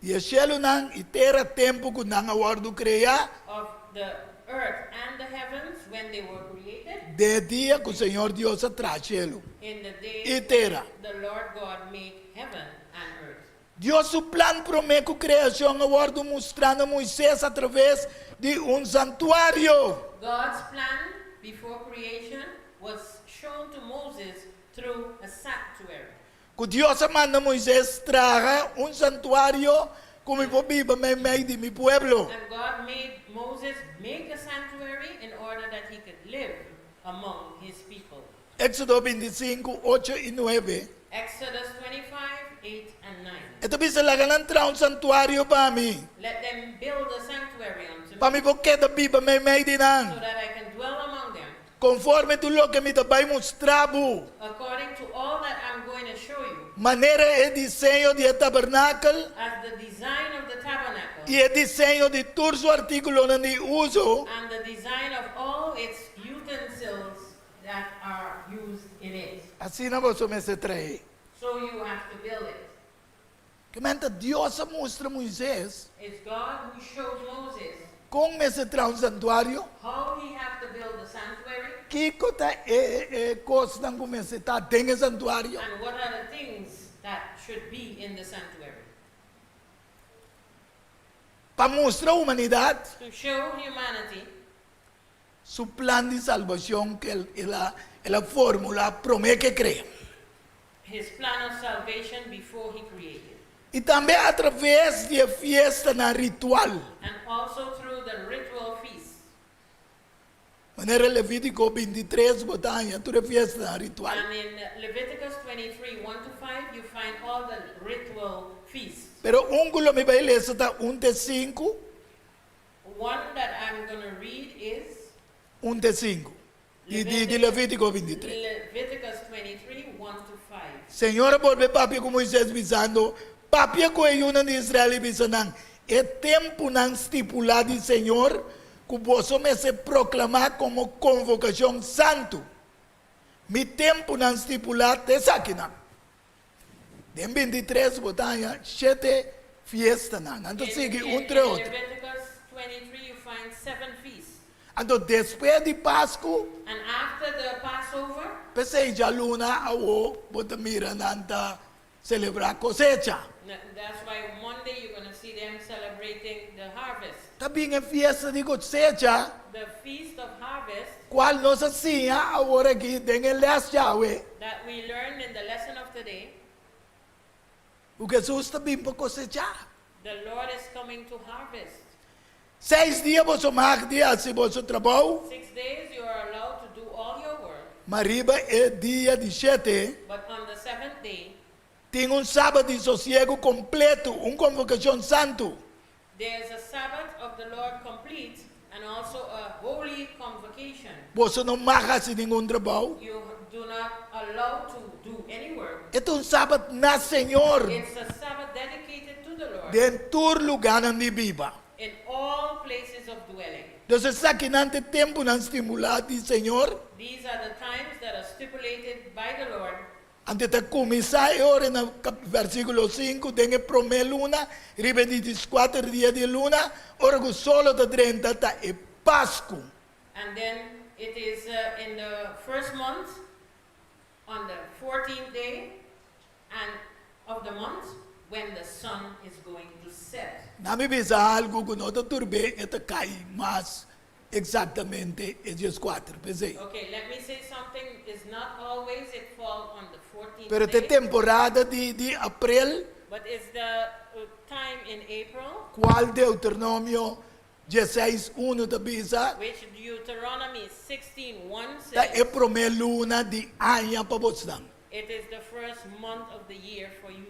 Speaker 2: Y el cielo y tierra tiempo que nang awardo crea.
Speaker 1: of the earth and the heavens when they were created,
Speaker 2: De día que el Señor Dios atrás cielo
Speaker 1: in the
Speaker 2: y
Speaker 1: day
Speaker 2: tierra.
Speaker 1: the Lord God made heaven and earth.
Speaker 2: Dios su plan promete que creación awardo mostrando a Moisés a través de un santuario.
Speaker 1: God's plan before creation was shown to Moses through a sanctuary.
Speaker 2: Que Dios manda a Moisés traga un santuario como mi viva me de mi pueblo.
Speaker 1: And God made Moses make a sanctuary in order that he could live among his people.
Speaker 2: Éxodo 25, 8 y 9.
Speaker 1: Exodus 25, 8 and 9.
Speaker 2: Ito bisa la ganan tra un santuario para mí.
Speaker 1: Let them build a sanctuary unto me
Speaker 2: Para mí porque da viva me
Speaker 1: so
Speaker 2: dinan.
Speaker 1: that I can dwell among them
Speaker 2: Conforme tu lo que me tabay mostrabo.
Speaker 1: according to all that I'm going to show you,
Speaker 2: Manera e diseño de tabernáculo
Speaker 1: as the design of the tabernacle
Speaker 2: y el diseño de todo su artículo de uso.
Speaker 1: and the design of all its utensils that are used in it.
Speaker 2: Así no vos me se trae.
Speaker 1: So you have to build it.
Speaker 2: Que mente Dios muestra a Moisés
Speaker 1: It's God who showed Moses
Speaker 2: con me se trae un santuario.
Speaker 1: how he had to build the sanctuary
Speaker 2: Que cota costa como se está en el santuario.
Speaker 1: and what are the things that should be in the sanctuary.
Speaker 2: Para mostrar a humanidad
Speaker 1: To show humanity
Speaker 2: su plan de salvación que la fórmula promete que crea.
Speaker 1: his plan of salvation before he created.
Speaker 2: Y también a través de fiesta na ritual.
Speaker 1: And also through the ritual feasts.
Speaker 2: Manera Levítico 23 botanya tu fiesta na ritual.
Speaker 1: And in Leviticus 23, 1 to 5, you find all the ritual feasts.
Speaker 2: Pero gulo mi baile está 1-5,
Speaker 1: One that I'm going to read is
Speaker 2: 1-5. De Levítico 23.
Speaker 1: Leviticus 23, 1 to 5.
Speaker 2: Senhor volve papi como Moisés visando, papi ko ayunan de Israel bisanang, e tempo nang estipulado de Senhor, que vos me se proclamar como convocação santo. Mi tempo nang estipulado é sakina. Dem 23 botanya, 7 fiesta nang. Então sigue entre outro.
Speaker 1: In Leviticus 23, you find 7 feasts.
Speaker 2: Então depois de Páscoa,
Speaker 1: And after the Passover,
Speaker 2: pensei já luna awo, bota mira nanta celebrar cosecha.
Speaker 1: that's why Monday you're going to see them celebrating the harvest.
Speaker 2: Também é fiesta de cosecha.
Speaker 1: The feast of harvest
Speaker 2: cual nos hacía ahora aquí en el las Yahweh,
Speaker 1: that we learned in the lesson of today.
Speaker 2: o Jesús está bien para cosechar.
Speaker 1: The Lord is coming to harvest.
Speaker 2: 6 dias você marca se você trabalho,
Speaker 1: 6 days you are allowed to do all your work,
Speaker 2: mariba é dia de 7,
Speaker 1: but on the 7th day,
Speaker 2: tem sábado de sossego completo, convocação santo.
Speaker 1: there's a Sabbath of the Lord complete and also a holy convocation.
Speaker 2: Você não marca se nenhum trabalho.
Speaker 1: You do not allow to do any work.
Speaker 2: É sábado na Senhor,
Speaker 1: It's a Sabbath dedicated to the Lord
Speaker 2: dentro do lugar onde viva.
Speaker 1: in all places of dwelling.
Speaker 2: Então, essa aqui não tem tempo não estimular de Senhor,
Speaker 1: These are the times that are stipulated by the Lord.
Speaker 2: antes de começar a hora no versículo 5, tem prome luna, ribe de 24 dias de luna, ora que solo de 30 está é Páscoa.
Speaker 1: And then it is in the first month, on the 14th day and of the month, when the sun is going to set.
Speaker 2: Na me bisa algo que não turbe, é cai, mas exatamente é 4, pensei.
Speaker 1: Okay, let me say something. It's not always it falls on the 14th
Speaker 2: Pero tem
Speaker 1: day,
Speaker 2: temporada de abril,
Speaker 1: but it's the time in April,
Speaker 2: qual Deuteronômio 16:1 da bisa,
Speaker 1: which Deuteronomy 16:1
Speaker 2: tá é
Speaker 1: says,
Speaker 2: prome luna de anha para você.
Speaker 1: it is the first month of the year for you.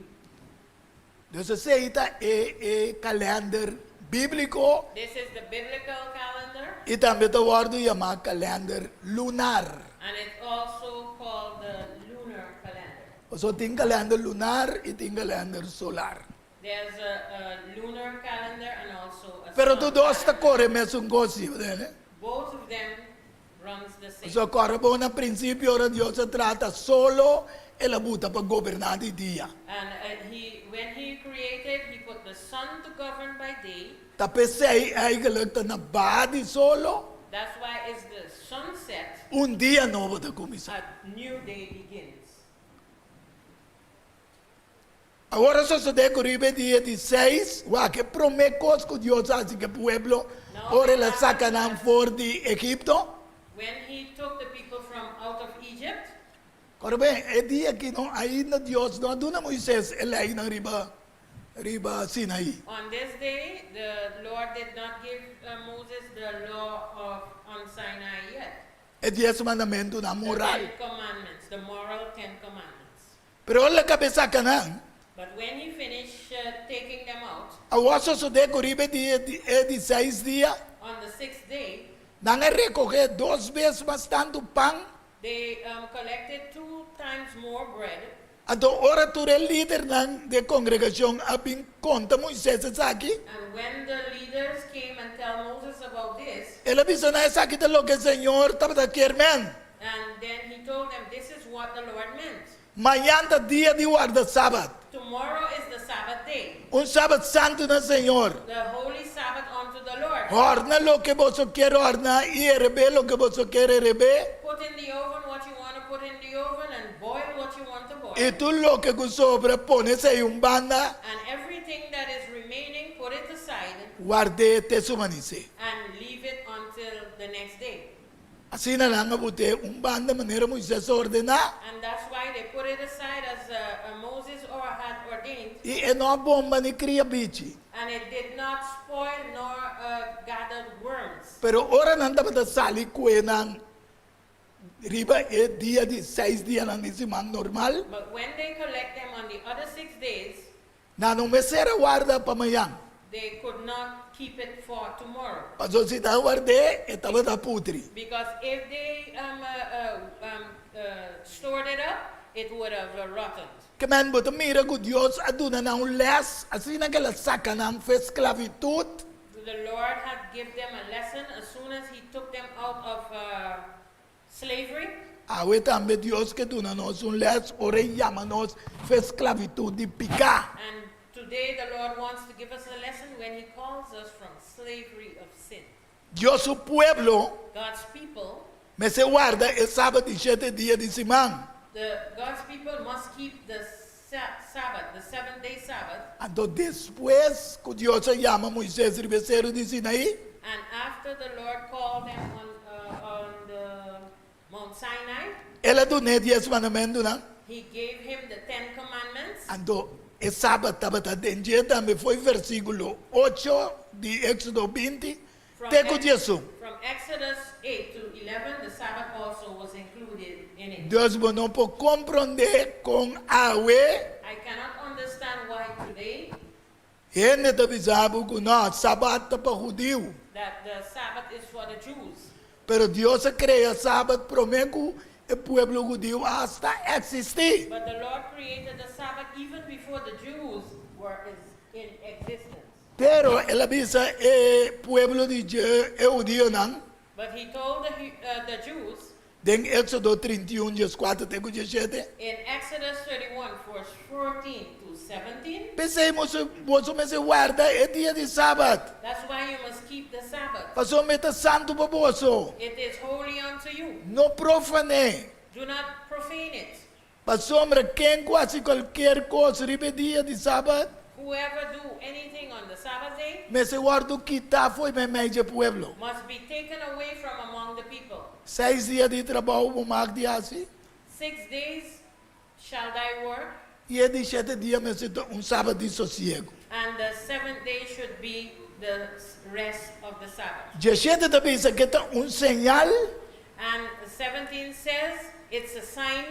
Speaker 2: Então, esse é calendário bíblico
Speaker 1: This is the biblical calendar,
Speaker 2: e também o wordu chamado calendário lunar.
Speaker 1: and it's also called the lunar calendar.
Speaker 2: So, tem calendário lunar e tem calendário solar.
Speaker 1: There's a lunar calendar and also a
Speaker 2: Pero
Speaker 1: sun
Speaker 2: tudo está
Speaker 1: calendar.
Speaker 2: correndo mesmo coisa, né?
Speaker 1: Both of them runs the same.
Speaker 2: So, corre bom no princípio, ora Deus se trata solo e la buta para governar de dia.
Speaker 1: And when he created, he put the sun to govern by day.
Speaker 2: Ta pensei eigenlijk na badi solo,
Speaker 1: That's why it's the sunset,
Speaker 2: dia novo da comissão.
Speaker 1: a new day begins.
Speaker 2: Agora só se decoribe dia 16, que promete que Deus hace que o pueblo, ora la sacanan for de Egipto.
Speaker 1: When he took the people from out of Egypt,
Speaker 2: Corbe, é dia que não ainda Deus não aduna Moisés, ele ainda riba Sinai.
Speaker 1: on this day, the Lord did not give Moses the law on Sinai yet.
Speaker 2: É 10 mandamento na
Speaker 1: The
Speaker 2: moral.
Speaker 1: 10 commandments, the moral 10 commandments.
Speaker 2: Pero la cabeça canan,
Speaker 1: But when he finished taking them out,
Speaker 2: agora só se decoribe dia 16 dia,
Speaker 1: on the 6th day,
Speaker 2: não é recolher 2 vezes mais tanto pão.
Speaker 1: they collected 2 times more bread.
Speaker 2: Então, ora tu é líder de congregação, abin conta Moisés aqui.
Speaker 1: And when the leaders came and tell Moses about this,
Speaker 2: Ele avisa na essa aqui de lo que o Senhor estava querendo.
Speaker 1: and then he told them, this is what the Lord meant.
Speaker 2: Manhã é dia de guarda sábado.
Speaker 1: Tomorrow is the Sabbath day,
Speaker 2: Sábado santo na Senhor.
Speaker 1: the holy Sabbath unto the Lord.
Speaker 2: Orna lo que você quer ornar e herber lo que você quer herber.
Speaker 1: Put in the oven what you want to put in the oven and boil what you want to boil.
Speaker 2: E tu lo que sobra pones aí banda,
Speaker 1: And everything that is remaining, put it aside
Speaker 2: guarde te sumanice.
Speaker 1: and leave it until the next day.
Speaker 2: Assim na lang abute banda maneira Moisés ordenar.
Speaker 1: And that's why they put it aside as Moses had ordained.
Speaker 2: E é não bomba ni cria bichi.
Speaker 1: And it did not spoil nor gathered worms.
Speaker 2: Pero ora nanda bata sali kuenan riba é dia de 6 dias na semana normal.
Speaker 1: But when they collect them on the other 6 days,
Speaker 2: Na não me será guarda para amanhã.
Speaker 1: they could not keep it for tomorrow.
Speaker 2: Pasó si ta guardé, estaba da putri.
Speaker 1: Because if they stored it up, it would have rotted.
Speaker 2: Que man bota mira que Dios aduna na les, assim na que la saca na esclavitud.
Speaker 1: The Lord had given them a lesson as soon as He took them out of slavery.
Speaker 2: Awe tambe Dios que duna nos les, ore llama nos esclavitud de picar.
Speaker 1: And today the Lord wants to give us a lesson when He calls us from slavery of sin.
Speaker 2: Dios su pueblo
Speaker 1: God's people,
Speaker 2: me se guarda el sábado y 7 días de semana.
Speaker 1: God's people must keep the Sabbath, the 7-day Sabbath.
Speaker 2: Entonces después que Dios se llama Moisés ribecero de Sinaí,
Speaker 1: And after the Lord called them on the Sinai.
Speaker 2: Ela do net 10 mandamento na.
Speaker 1: He gave him the 10 Commandments.
Speaker 2: Ando, é sábado estava dentro também foi versículo 8 de Éxodo 20. Teco Jesus.
Speaker 1: From Exodus 8 to 11, the Sabbath also was included in it.
Speaker 2: Deus não pode compreender com awe.
Speaker 1: I cannot understand why today
Speaker 2: Ele está avisando que não, sábado para judeu.
Speaker 1: that the Sabbath is for the Jews.
Speaker 2: Pero Deus cria sábado promete que o povo judeu hasta existir.
Speaker 1: But the Lord created the Sabbath even before the Jews were in existence.
Speaker 2: Pero ele avisa o povo de judeu não.
Speaker 1: But he told the Jews
Speaker 2: Em Éxodo 31, 4, teco 17.
Speaker 1: in Exodus 31, verse 14 to 17,
Speaker 2: Pensei, você me guarda é dia de sábado.
Speaker 1: that's why you must keep the Sabbath.
Speaker 2: Passou meta santo para você.
Speaker 1: It is holy unto you.
Speaker 2: Não profane.
Speaker 1: Do not profane it.
Speaker 2: Passou quem quase qualquer coisa ribe dia de sábado.
Speaker 1: Whoever do anything on the Sabbath day
Speaker 2: Me se guardo quitar foi me meio de pueblo.
Speaker 1: must be taken away from among the people.
Speaker 2: 6 dias de trabalho o mag de assim.
Speaker 1: 6 days shall thy work,
Speaker 2: E de 7 dias me se sábado de sossego.
Speaker 1: and the 7th day should be the rest of the Sabbath.
Speaker 2: 17 também se que sinal
Speaker 1: And 17 says it's a sign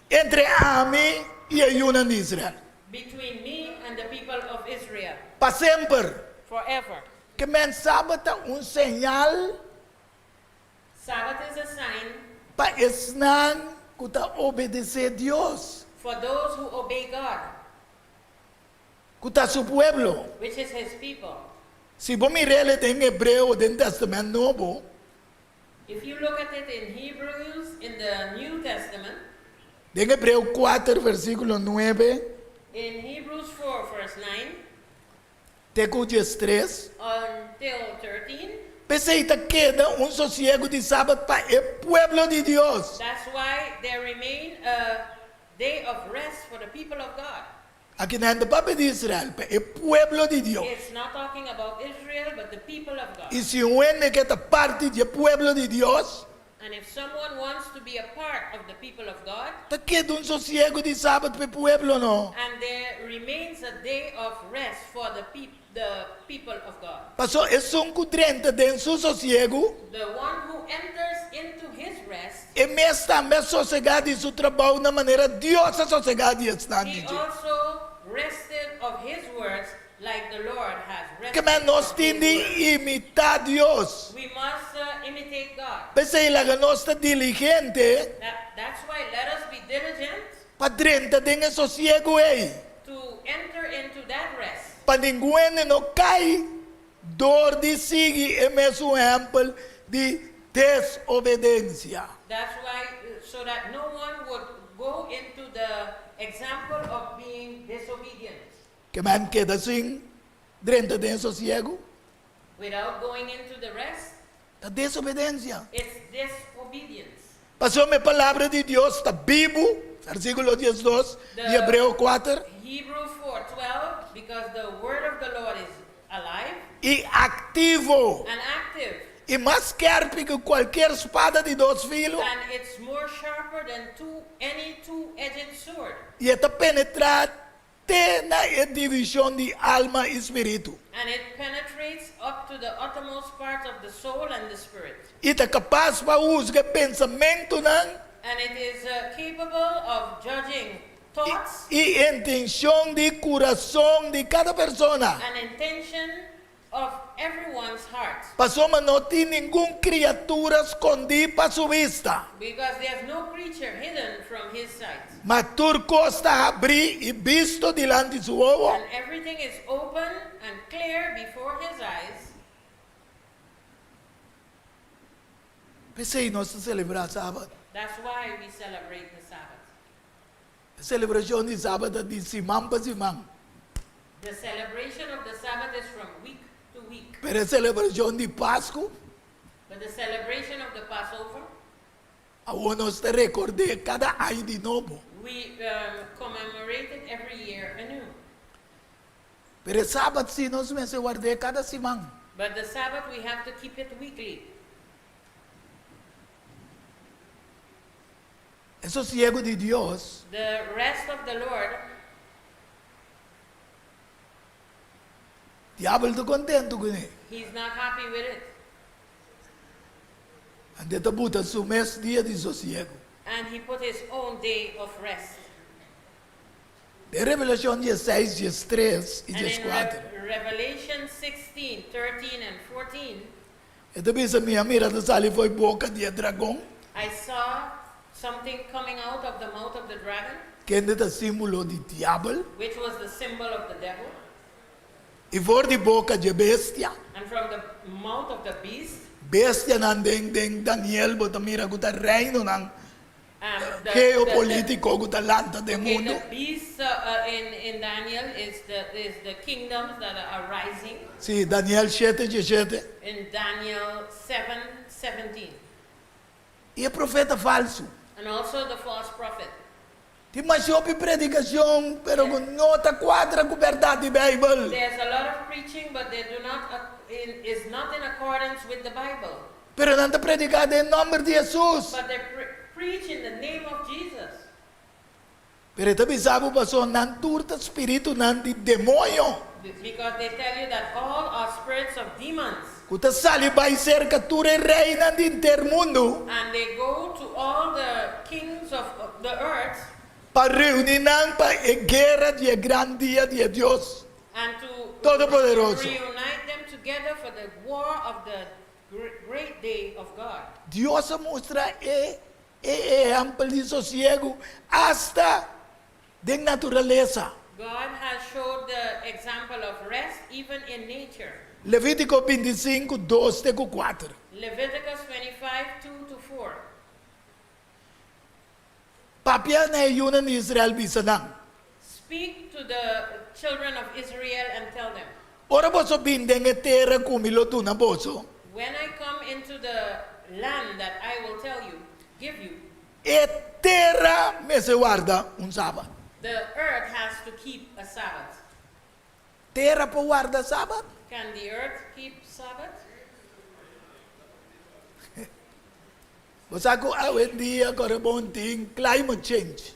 Speaker 2: entre a mim e a Yuna de Israel.
Speaker 1: between me and the people of Israel
Speaker 2: Para sempre.
Speaker 1: forever.
Speaker 2: Que men sábado sinal
Speaker 1: Sabbath is a sign
Speaker 2: para esnan que está obedecer a Deus.
Speaker 1: for those who obey God,
Speaker 2: Que está su pueblo.
Speaker 1: which is his people.
Speaker 2: Se você mirar em Hebreu, no Testamento Novo,
Speaker 1: If you look at it in Hebrews, in the New Testament,
Speaker 2: em Hebreu 4, versículo 9,
Speaker 1: in Hebrews 4, verse 9,
Speaker 2: teco 13,
Speaker 1: until 13,
Speaker 2: Peceita queda sossego de sábado para o pueblo de Deus.
Speaker 1: that's why there remain a day of rest for the people of God.
Speaker 2: Aqui não é do Papa de Israel, para o pueblo de Deus.
Speaker 1: It's not talking about Israel, but the people of God.
Speaker 2: E se um é que está parte do pueblo de Deus,
Speaker 1: And if someone wants to be a part of the people of God,
Speaker 2: está queda sossego de sábado para o pueblo, não.
Speaker 1: and there remains a day of rest for the people of God.
Speaker 2: Passou é 30 de sossego,
Speaker 1: The one who enters into his rest,
Speaker 2: e mês também sossegado de seu trabalho na maneira Deus é sossegado de estar.
Speaker 1: he also rested of his words like the Lord has
Speaker 2: Que
Speaker 1: rested.
Speaker 2: nós
Speaker 1: of his
Speaker 2: temos de
Speaker 1: words.
Speaker 2: imitar Deus.
Speaker 1: We must imitate God.
Speaker 2: Pensei que nós está diligente
Speaker 1: That's why let us be diligent
Speaker 2: para 30 de sossego aí.
Speaker 1: to enter into that rest.
Speaker 2: Para ninguém não cai dor de seguir é mesmo exemplo de desobediência.
Speaker 1: That's why, so that no one would go into the example of being disobedient.
Speaker 2: Que man queda assim, 30 de sossego,
Speaker 1: Without going into the rest,
Speaker 2: da desobediência.
Speaker 1: it's disobedience.
Speaker 2: Passou minha palavra de Deus, está vivo, versículo 12 de Hebreu 4,
Speaker 1: Hebrews 4:12, because the word of the Lord is alive
Speaker 2: e ativo,
Speaker 1: and active,
Speaker 2: e mais querpe que qualquer espada de 2 filos,
Speaker 1: and it's more sharper than any two-edged sword,
Speaker 2: e está penetrado até na divisão de alma e espírito.
Speaker 1: and it penetrates up to the uttermost parts of the soul and the spirit,
Speaker 2: E está capaz para usar pensamento não,
Speaker 1: and it is capable of judging thoughts
Speaker 2: e intenção de coração de cada pessoa.
Speaker 1: and intention of everyone's heart,
Speaker 2: Passou, mas não tem nenhuma criatura escondida para sua vista.
Speaker 1: because there's no creature hidden from his sight,
Speaker 2: Mas turco está abrir e visto diante de seu ovo.
Speaker 1: and everything is open and clear before his eyes.
Speaker 2: Pensei, nós celebramos sábado.
Speaker 1: That's why we celebrate the Sabbath.
Speaker 2: A celebração de sábado de simão para simão.
Speaker 1: The celebration of the Sabbath is from week to week,
Speaker 2: Pero a celebração de Páscoa,
Speaker 1: but the celebration of the Passover,
Speaker 2: a nós te recordar cada ano de novo.
Speaker 1: we commemorate it every year anew.
Speaker 2: Pero sábado sim nós me guardar cada simão.
Speaker 1: But the Sabbath, we have to keep it weekly.
Speaker 2: El sosiego de Dios
Speaker 1: The rest of the Lord,
Speaker 2: diablo está contento con él.
Speaker 1: he's not happy with it.
Speaker 2: Ande te buta su mes dia de sosiego.
Speaker 1: And he put his own day of rest.
Speaker 2: De Revelación 16, 13 y
Speaker 1: And in
Speaker 2: 14.
Speaker 1: Revelation 16, 13 and 14,
Speaker 2: Ito bisa minha mira da sali foi boca de dragão,
Speaker 1: I saw something coming out of the mouth of the dragon,
Speaker 2: que ainda é símbolo de diabo,
Speaker 1: which was the symbol of the devil,
Speaker 2: e for de boca de bestia.
Speaker 1: and from the mouth of the beast.
Speaker 2: Bestia nan deng Daniel bota mira guta reino nan
Speaker 1: The
Speaker 2: geopolítico guta lanta de
Speaker 1: okay,
Speaker 2: mundo.
Speaker 1: the beast in Daniel is the kingdoms that are rising.
Speaker 2: Sí, Daniel 7:17.
Speaker 1: In Daniel 7:17,
Speaker 2: E é profeta falso.
Speaker 1: and also the false prophet.
Speaker 2: Ti masiopi predicação, pero nota quadra com verdade Bible.
Speaker 1: There's a lot of preaching, but they do not is not in accordance with the Bible.
Speaker 2: Pero não está predicado em nome de Jesus.
Speaker 1: But they preach in the name of Jesus.
Speaker 2: Pero também sabe pastor não turta espírito não de demônio.
Speaker 1: Because they tell you that all are spirits of demons.
Speaker 2: Kuta sali vai ser captura reina de intermundo
Speaker 1: And they go to all the kings of the earth
Speaker 2: para reunir para a guerra de grande dia de Deus.
Speaker 1: and to
Speaker 2: Todopoderoso.
Speaker 1: reunite them together for the war of the great day of God.
Speaker 2: Deus mostra exemplo de sossego hasta de natureza.
Speaker 1: God has showed the example of rest even in nature.
Speaker 2: Levítico 25, 2-4.
Speaker 1: Leviticus 25, 2-4.
Speaker 2: Papia na yun ni Israel bisanang.
Speaker 1: Speak to the children of Israel and tell them,
Speaker 2: Ora boso bindeng e terra kumilo tu na boso.
Speaker 1: when I come into the land that I will tell you, give you,
Speaker 2: E terra me se guarda un sabat.
Speaker 1: the earth has to keep a Sabbath.
Speaker 2: Terra po guarda sabat?
Speaker 1: Can the earth keep Sabbath?
Speaker 2: Basta ko awet dia korrebonting climate change.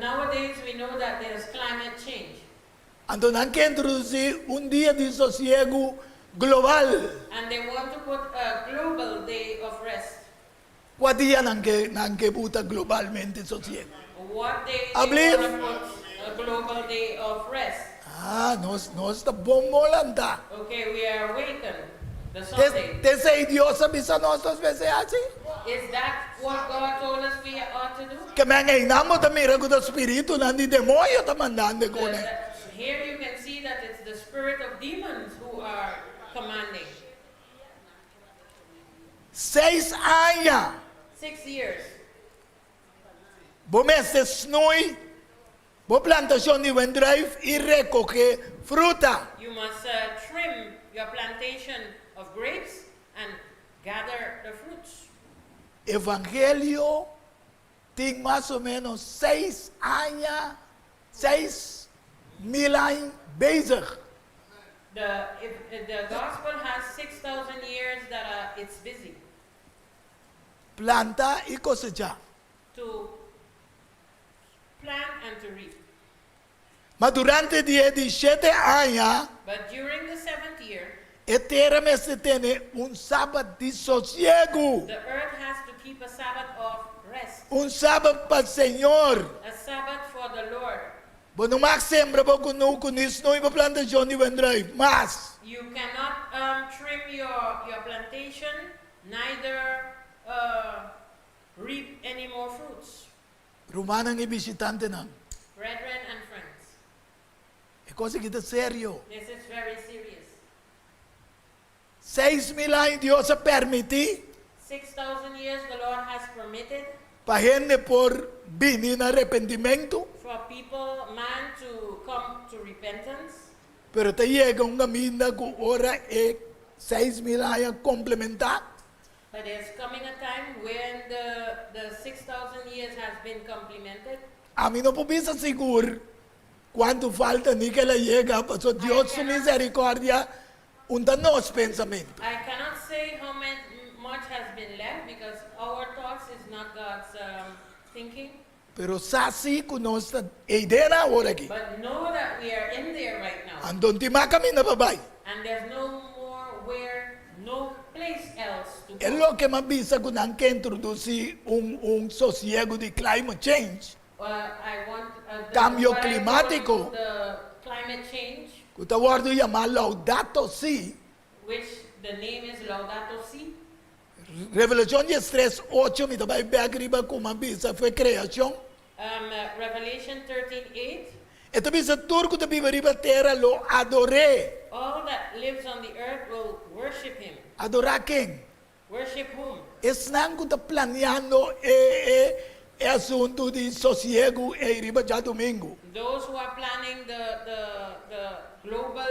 Speaker 1: Nowadays we know that there's climate change.
Speaker 2: Anto nan que introducir un día de sosiego global.
Speaker 1: And they want to put a global day of rest.
Speaker 2: Kwa dia nan que buta globalmente sosiego.
Speaker 1: What day
Speaker 2: I
Speaker 1: they
Speaker 2: believe-
Speaker 1: want to put a global day of rest?
Speaker 2: Ah, nos está bomolanda.
Speaker 1: Okay, we are awakened. The Sunday.
Speaker 2: Te sei Dios avisa nosotros veces así.
Speaker 1: Is that what God told us we ought to do?
Speaker 2: Que me engainamos también con el espíritu nan di demonio ta mandando con él.
Speaker 1: Here you can see that it's the spirit of demons who are commanding.
Speaker 2: 6 años.
Speaker 1: 6 years.
Speaker 2: Vos meses snui. Vos plantación de buen drive y recoge fruta.
Speaker 1: You must trim your plantation of grapes and gather the fruits.
Speaker 2: Evangelio tiene más o menos 6 años, 6.000 años bezig.
Speaker 1: The gospel has 6,000 years that it's busy
Speaker 2: Planta y cosechar.
Speaker 1: to plant and to reap.
Speaker 2: Mas durante 17 años,
Speaker 1: But during the 7th year,
Speaker 2: eternamente tiene un sábado de sosiego.
Speaker 1: the earth has to keep a Sabbath of rest,
Speaker 2: Un sábado para el Señor.
Speaker 1: a Sabbath for the Lord.
Speaker 2: Bueno, más sembra poco no con isso no iba plantación de buen drive. Más.
Speaker 1: You cannot trim your plantation, neither reap any more fruits.
Speaker 2: Rumanang y visitante nang.
Speaker 1: Brethren and friends,
Speaker 2: E cosa que serio.
Speaker 1: this is very serious.
Speaker 2: 6.000 años Dios ha permitido
Speaker 1: 6,000 years the Lord has permitted
Speaker 2: para gente por venir en arrepentimiento.
Speaker 1: for people, man, to come to repentance.
Speaker 2: Pero te llega una mina que ahora es 6.000 años complementar.
Speaker 1: But there's coming a time when the 6,000 years has been complemented.
Speaker 2: A mí no puedo estar seguro cuánto falta ni que le llega, pero Dios su misericordiaunda nos pensamiento.
Speaker 1: I cannot say how much has been left because our thoughts is not God's thinking.
Speaker 2: Pero sasi kunosta idea na ora aqui.
Speaker 1: But know that we are in there right now.
Speaker 2: Andon tima kami na babay.
Speaker 1: And there's no place else to
Speaker 2: É
Speaker 1: go.
Speaker 2: lo que mabisa ko nang que introduzir sosiego de climate change.
Speaker 1: I want
Speaker 2: Cambio
Speaker 1: what I call
Speaker 2: climático.
Speaker 1: the climate change,
Speaker 2: Kuta wardo llamar laudato si.
Speaker 1: which the name is Laudato Si.
Speaker 2: Revelación 3:8 mi tabay bagriba ko mabisa fue Kreashon.
Speaker 1: Revelation 13:8.
Speaker 2: Ito bisa turco ta viva riba terra lo adoré.
Speaker 1: All that lives on the earth will worship him.
Speaker 2: Adorar quem?
Speaker 1: Worship whom?
Speaker 2: Es nang kuta planeando assunto de sosiego e riba já domingo.
Speaker 1: Those who are planning the global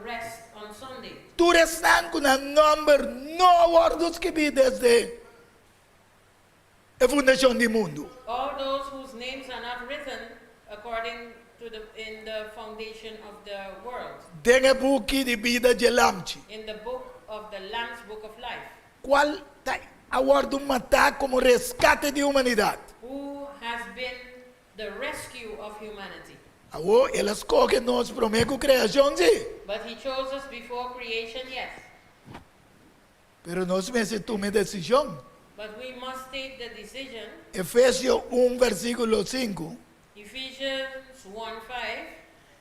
Speaker 1: rest on Sunday.
Speaker 2: Tu restan com a number no wordos que vi desde a fundação do mundo.
Speaker 1: All those whose names are not written according to in the foundation of the world.
Speaker 2: Tem a book de vida de lamchi.
Speaker 1: In the book of the Lamb's Book of Life.
Speaker 2: Qual tá a wordo matar como resgate de humanidade.
Speaker 1: Who has been the rescue of humanity.
Speaker 2: Awo, elas coge nos prome com Kreashon, sim.
Speaker 1: But he chose us before creation, yes.
Speaker 2: Pero nós mesmo tome decisão.
Speaker 1: But we must take the decision.
Speaker 2: Efésios 1, versículo 5.
Speaker 1: Ephesians 1:5.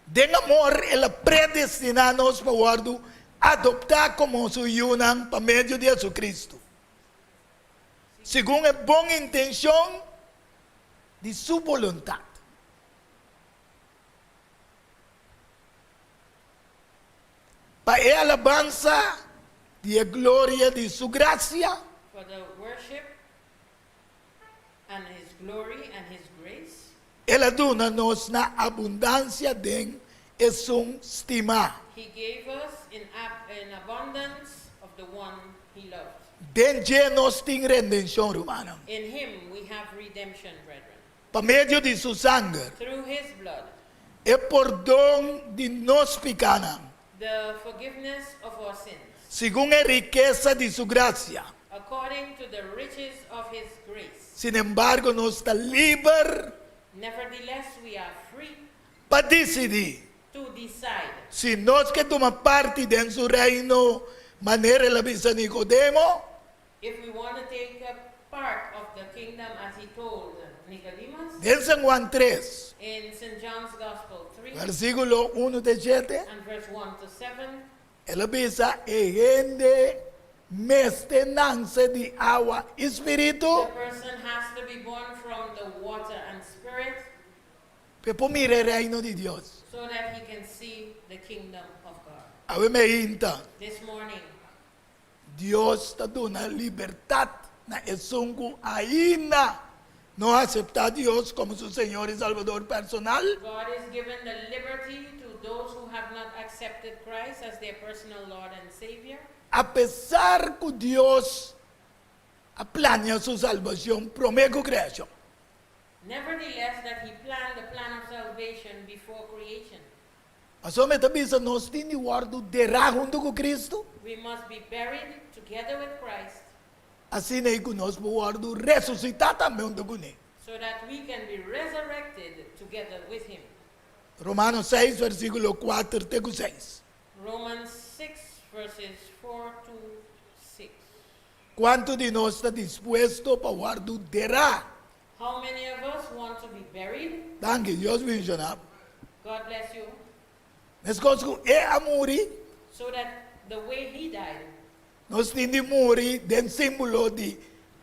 Speaker 2: De amor, ela predestina nos para wordo adoptar como su unam para meio de Jesucristo. Segundo a boa intenção de sua vontade. Para a alabança de a glória de sua graça,
Speaker 1: For the worship and his glory and his grace.
Speaker 2: ela dona-nos na abundância de sua estima.
Speaker 1: He gave us in abundance of the one he loved.
Speaker 2: Denje nos tem redenção romana.
Speaker 1: In him we have redemption, brethren.
Speaker 2: Para meio de sua sangue,
Speaker 1: Through his blood,
Speaker 2: é perdão de nos pecados.
Speaker 1: the forgiveness of our sins,
Speaker 2: Segundo a riqueza de sua graça.
Speaker 1: according to the riches of his grace.
Speaker 2: Sin embargo, nos está livre
Speaker 1: Nevertheless, we are free
Speaker 2: para decidir
Speaker 1: to decide
Speaker 2: se nós que toma parte de seu reino, maneira la visa Nicodemo,
Speaker 1: if we want to take a part of the kingdom as he told Nicodemus
Speaker 2: de San Juan 3,
Speaker 1: in St. John's Gospel 3
Speaker 2: versículo 1 de 7,
Speaker 1: and verse 1 to 7.
Speaker 2: ela visa e rende mestenança de água espírito,
Speaker 1: The person has to be born from the water and spirit
Speaker 2: para pomire o reino de Deus.
Speaker 1: so that he can see the kingdom of God.
Speaker 2: A me inta,
Speaker 1: This morning,
Speaker 2: Deus está dando liberdade na esungo ainda não aceitar Deus como seu Senhor e Salvador personal.
Speaker 1: God is given the liberty to those who have not accepted Christ as their personal Lord and Savior.
Speaker 2: Apesar que Deus planea sua salvação, promete Kreashon.
Speaker 1: Nevertheless, that he planned the plan of salvation before creation.
Speaker 2: Mas o metabisa nós temos guardo derá junto com Cristo,
Speaker 1: We must be buried together with Christ
Speaker 2: assim é que nós guardo ressuscitar também junto com Ele.
Speaker 1: so that we can be resurrected together with him.
Speaker 2: Romanos 6, versículo 4 até 6.
Speaker 1: Romans 6 verses 4 to 6.
Speaker 2: Quanto de nós está disposto para guardo derá?
Speaker 1: How many of us want to be buried?
Speaker 2: Danke, Deus mencionava.
Speaker 1: God bless you.
Speaker 2: Mas coisas que é a morrer,
Speaker 1: So that the way he died,
Speaker 2: nós temos de morrer de símbolo de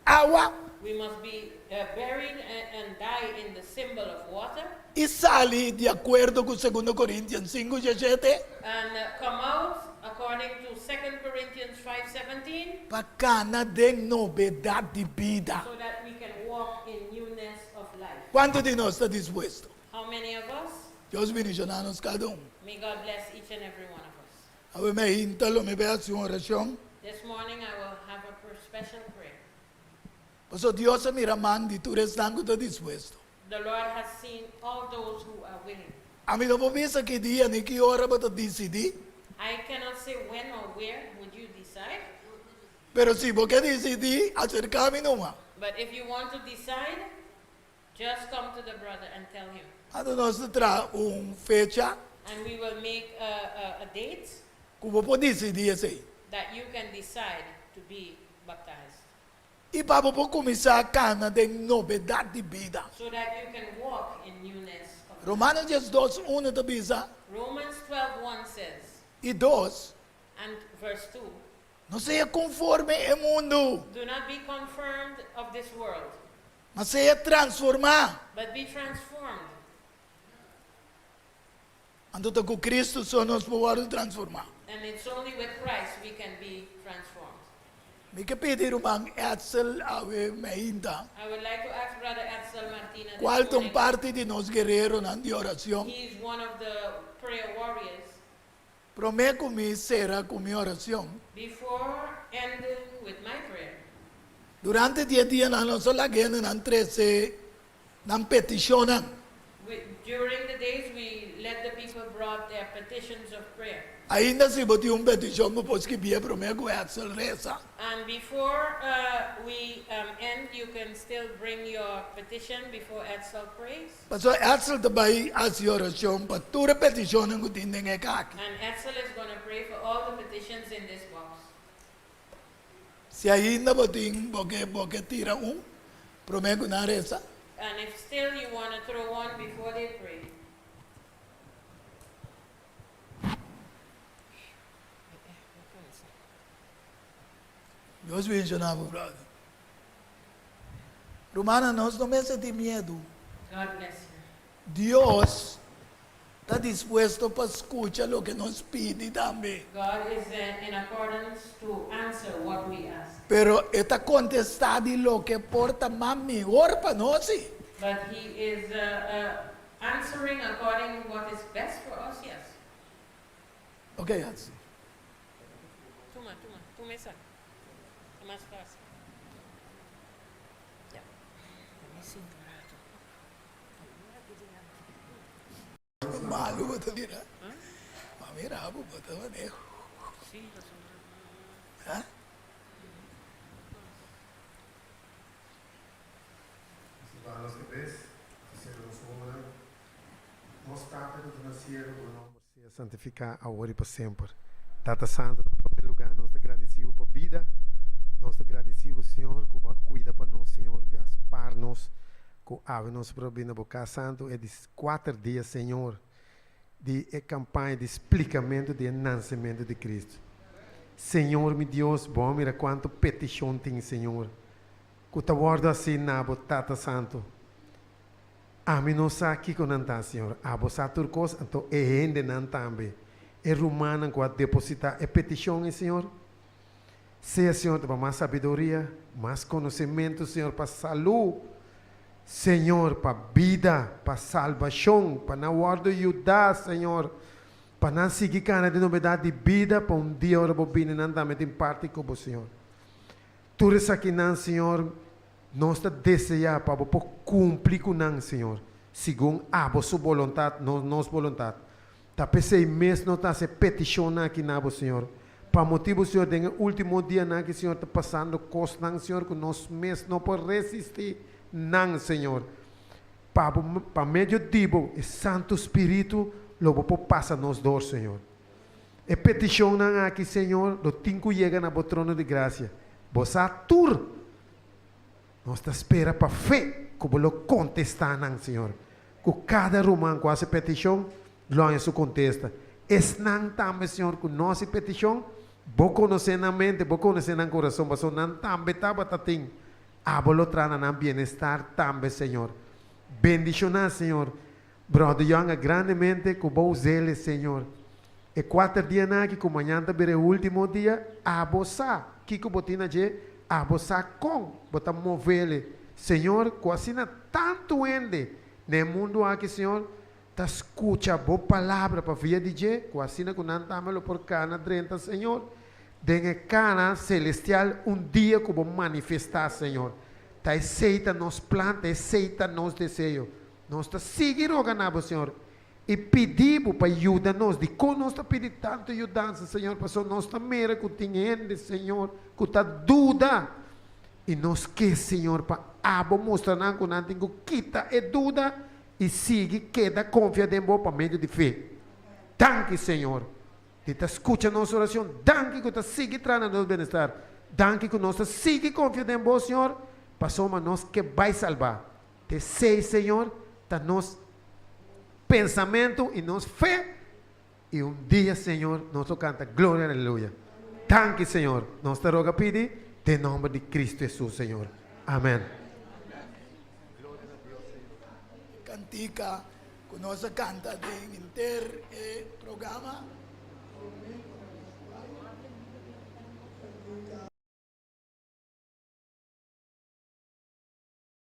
Speaker 2: água
Speaker 1: we must be buried and die in the symbol of water
Speaker 2: e sale de acordo com 2 Coríntios 5, 17.
Speaker 1: and come out according to 2 Corinthians 5:17
Speaker 2: Bacana de novidade de vida.
Speaker 1: so that we can walk in newness of life.
Speaker 2: Quanto de nós está disposto?
Speaker 1: How many of us?
Speaker 2: Deus bendicionar-nos cada um.
Speaker 1: May God bless each and every one of us.
Speaker 2: A me íntalo, me vea su oración.
Speaker 1: This morning I will have a special prayer.
Speaker 2: Pues Dios mira man de tu restante está dispuesto.
Speaker 1: The Lord has seen all those who are willing.
Speaker 2: A mí no me pisa que día ni que hora para decidir.
Speaker 1: I cannot say when or where would you decide,
Speaker 2: Pero si vos que decidir, acercarme nomás.
Speaker 1: but if you want to decide, just come to the brother and tell him.
Speaker 2: Ano nós tra fecha
Speaker 1: And we will make a date
Speaker 2: kubo po decidir sei.
Speaker 1: that you can decide to be baptized.
Speaker 2: E para po começar cana de novidade de vida.
Speaker 1: So that you can walk in newness of life.
Speaker 2: Romanos 12:1 te bisa
Speaker 1: Romans 12:1 says,
Speaker 2: e 2
Speaker 1: and verse 2,
Speaker 2: não seja conforme o mundo,
Speaker 1: do not be confirmed of this world,
Speaker 2: mas seja transformar.
Speaker 1: but be transformed.
Speaker 2: Ando ta com Cristo só nós podemos transformar.
Speaker 1: And it's only with Christ we can be transformed.
Speaker 2: Me que pedir umang Edsel awe mainda.
Speaker 1: I would like to ask Brother Edsel Martina
Speaker 2: Qual
Speaker 1: this
Speaker 2: tong
Speaker 1: morning.
Speaker 2: parte de nos guerreiro na de oração.
Speaker 1: He is one of the prayer warriors.
Speaker 2: Prome comi será com minha oração.
Speaker 1: Before ending with my prayer,
Speaker 2: Durante dia na nossa lagena nan 13 nan peticionan.
Speaker 1: during the days we let the people brought their petitions of prayer.
Speaker 2: Ainda se boti petição mo pos que bia prome com Edsel reza.
Speaker 1: And before we end, you can still bring your petition before Edsel prays.
Speaker 2: Pastor Edsel também as oração para toda petição que tem aqui.
Speaker 1: And Edsel is going to pray for all the petitions in this box.
Speaker 2: Se ainda botin boque tira prome com na reza.
Speaker 1: And if still you want to throw one before they pray.
Speaker 2: Deus mencionava, brother. Romana, nós não meses de medo.
Speaker 1: God bless you.
Speaker 2: Deus está disposto para escuchar o que nos pede também.
Speaker 1: God is in accordance to answer what we ask.
Speaker 2: Pero está contestado lo que porta más mejor para nós.
Speaker 1: But He is answering according to what is best for us, yes.
Speaker 2: Ok, Hats.
Speaker 1: Tuma, esa. Más fácil. Yeah.
Speaker 2: Malu ba ito nila? Mamira po ba ito maneho? Ha?
Speaker 3: Para los que ves, hicieron su obra, mostrar que tu nacieron por nombre sea santificar agora e para sempre. Tata Santo, no primeiro lugar, nós te agradecemos por vida, nós te agradecemos, Senhor, que vai cuidar para nós, Senhor, que para nós, que ave nos para vir na boca santo, é de 4 dias, Senhor, de campanha de explicamento de nascimento de Cristo. Senhor, meu Deus, bom, mira quanto petição tem, Senhor. Que te guarda assim na Tata Santo. Amém, nós aqui com nós, Senhor. A você turcos, então é ainda não também. É romana que vai depositar a petição, Senhor. Seja, Senhor, para mais sabedoria, mais conhecimento, Senhor, para saúde, Senhor, para vida, para salvação, para não guardar ajudar, Senhor, para não seguir cada de novidade de vida, para dia ora bobina não também tem parte com o Senhor. Tudo isso aqui, não, Senhor, nós desejamos para cumprir com nós, Senhor, segundo a vossa vontade, nossa vontade. Tá pensei mesmo não está se petição aqui na Senhor. Para motivo, Senhor, tem o último dia na que Senhor está passando coisas, Senhor, que nós mesmos não podemos resistir, não, Senhor. Para meio tipo, o Santo Espírito logo passa nos dor, Senhor. E petição aqui, Senhor, do tinco chega na trono de graça. Você atur, nós está espera para fé, como lo contestar, Senhor. Com cada romano com essa petição, glória se contesta. Não também, Senhor, com nossa petição, vou conhecer na mente, vou conhecer no coração, mas não também estava tatim. Abolo trana na bem-estar também, Senhor. Bendicionar, Senhor. Brother Janga, grandemente, com bom zelo, Senhor. E 4 dias aqui, como amanhã também é o último dia, abossar. Que botina de abossar com, botar mover, Senhor, quase tanto ende no mundo aqui, Senhor. Ta escucha boa palavra para via dizer, quase com nantamelo por cana drenta, Senhor. Dengue cana celestial dia como manifestar, Senhor. Ta aceita nos planta, aceita nos desejo. Nós ta seguir organado, Senhor. E pedimos para ajudar-nos, de como nós ta pedir tanto ajudança, Senhor, para nós ta mera que tem Senhor, que ta dúvida. E nós que, Senhor, para abo mostra não que não tem que quita e dúvida e sigue queda confiado em bom para meio de fé. Danke, Senhor. Que te escuta nossa oração. Danke que te sigue trazendo nosso bem-estar. Danke que nós sigue confiando em bom, Senhor. Passou a nós que vai salvar. Te sei, Senhor, tá nosso pensamento e nossa fé. E dia, Senhor, nós canta glória, aleluia. Danke, Senhor. Nós te roga pedir, em nome de Cristo Jesus, Senhor. Amém.
Speaker 2: Cantica, que nós canta de inter programa.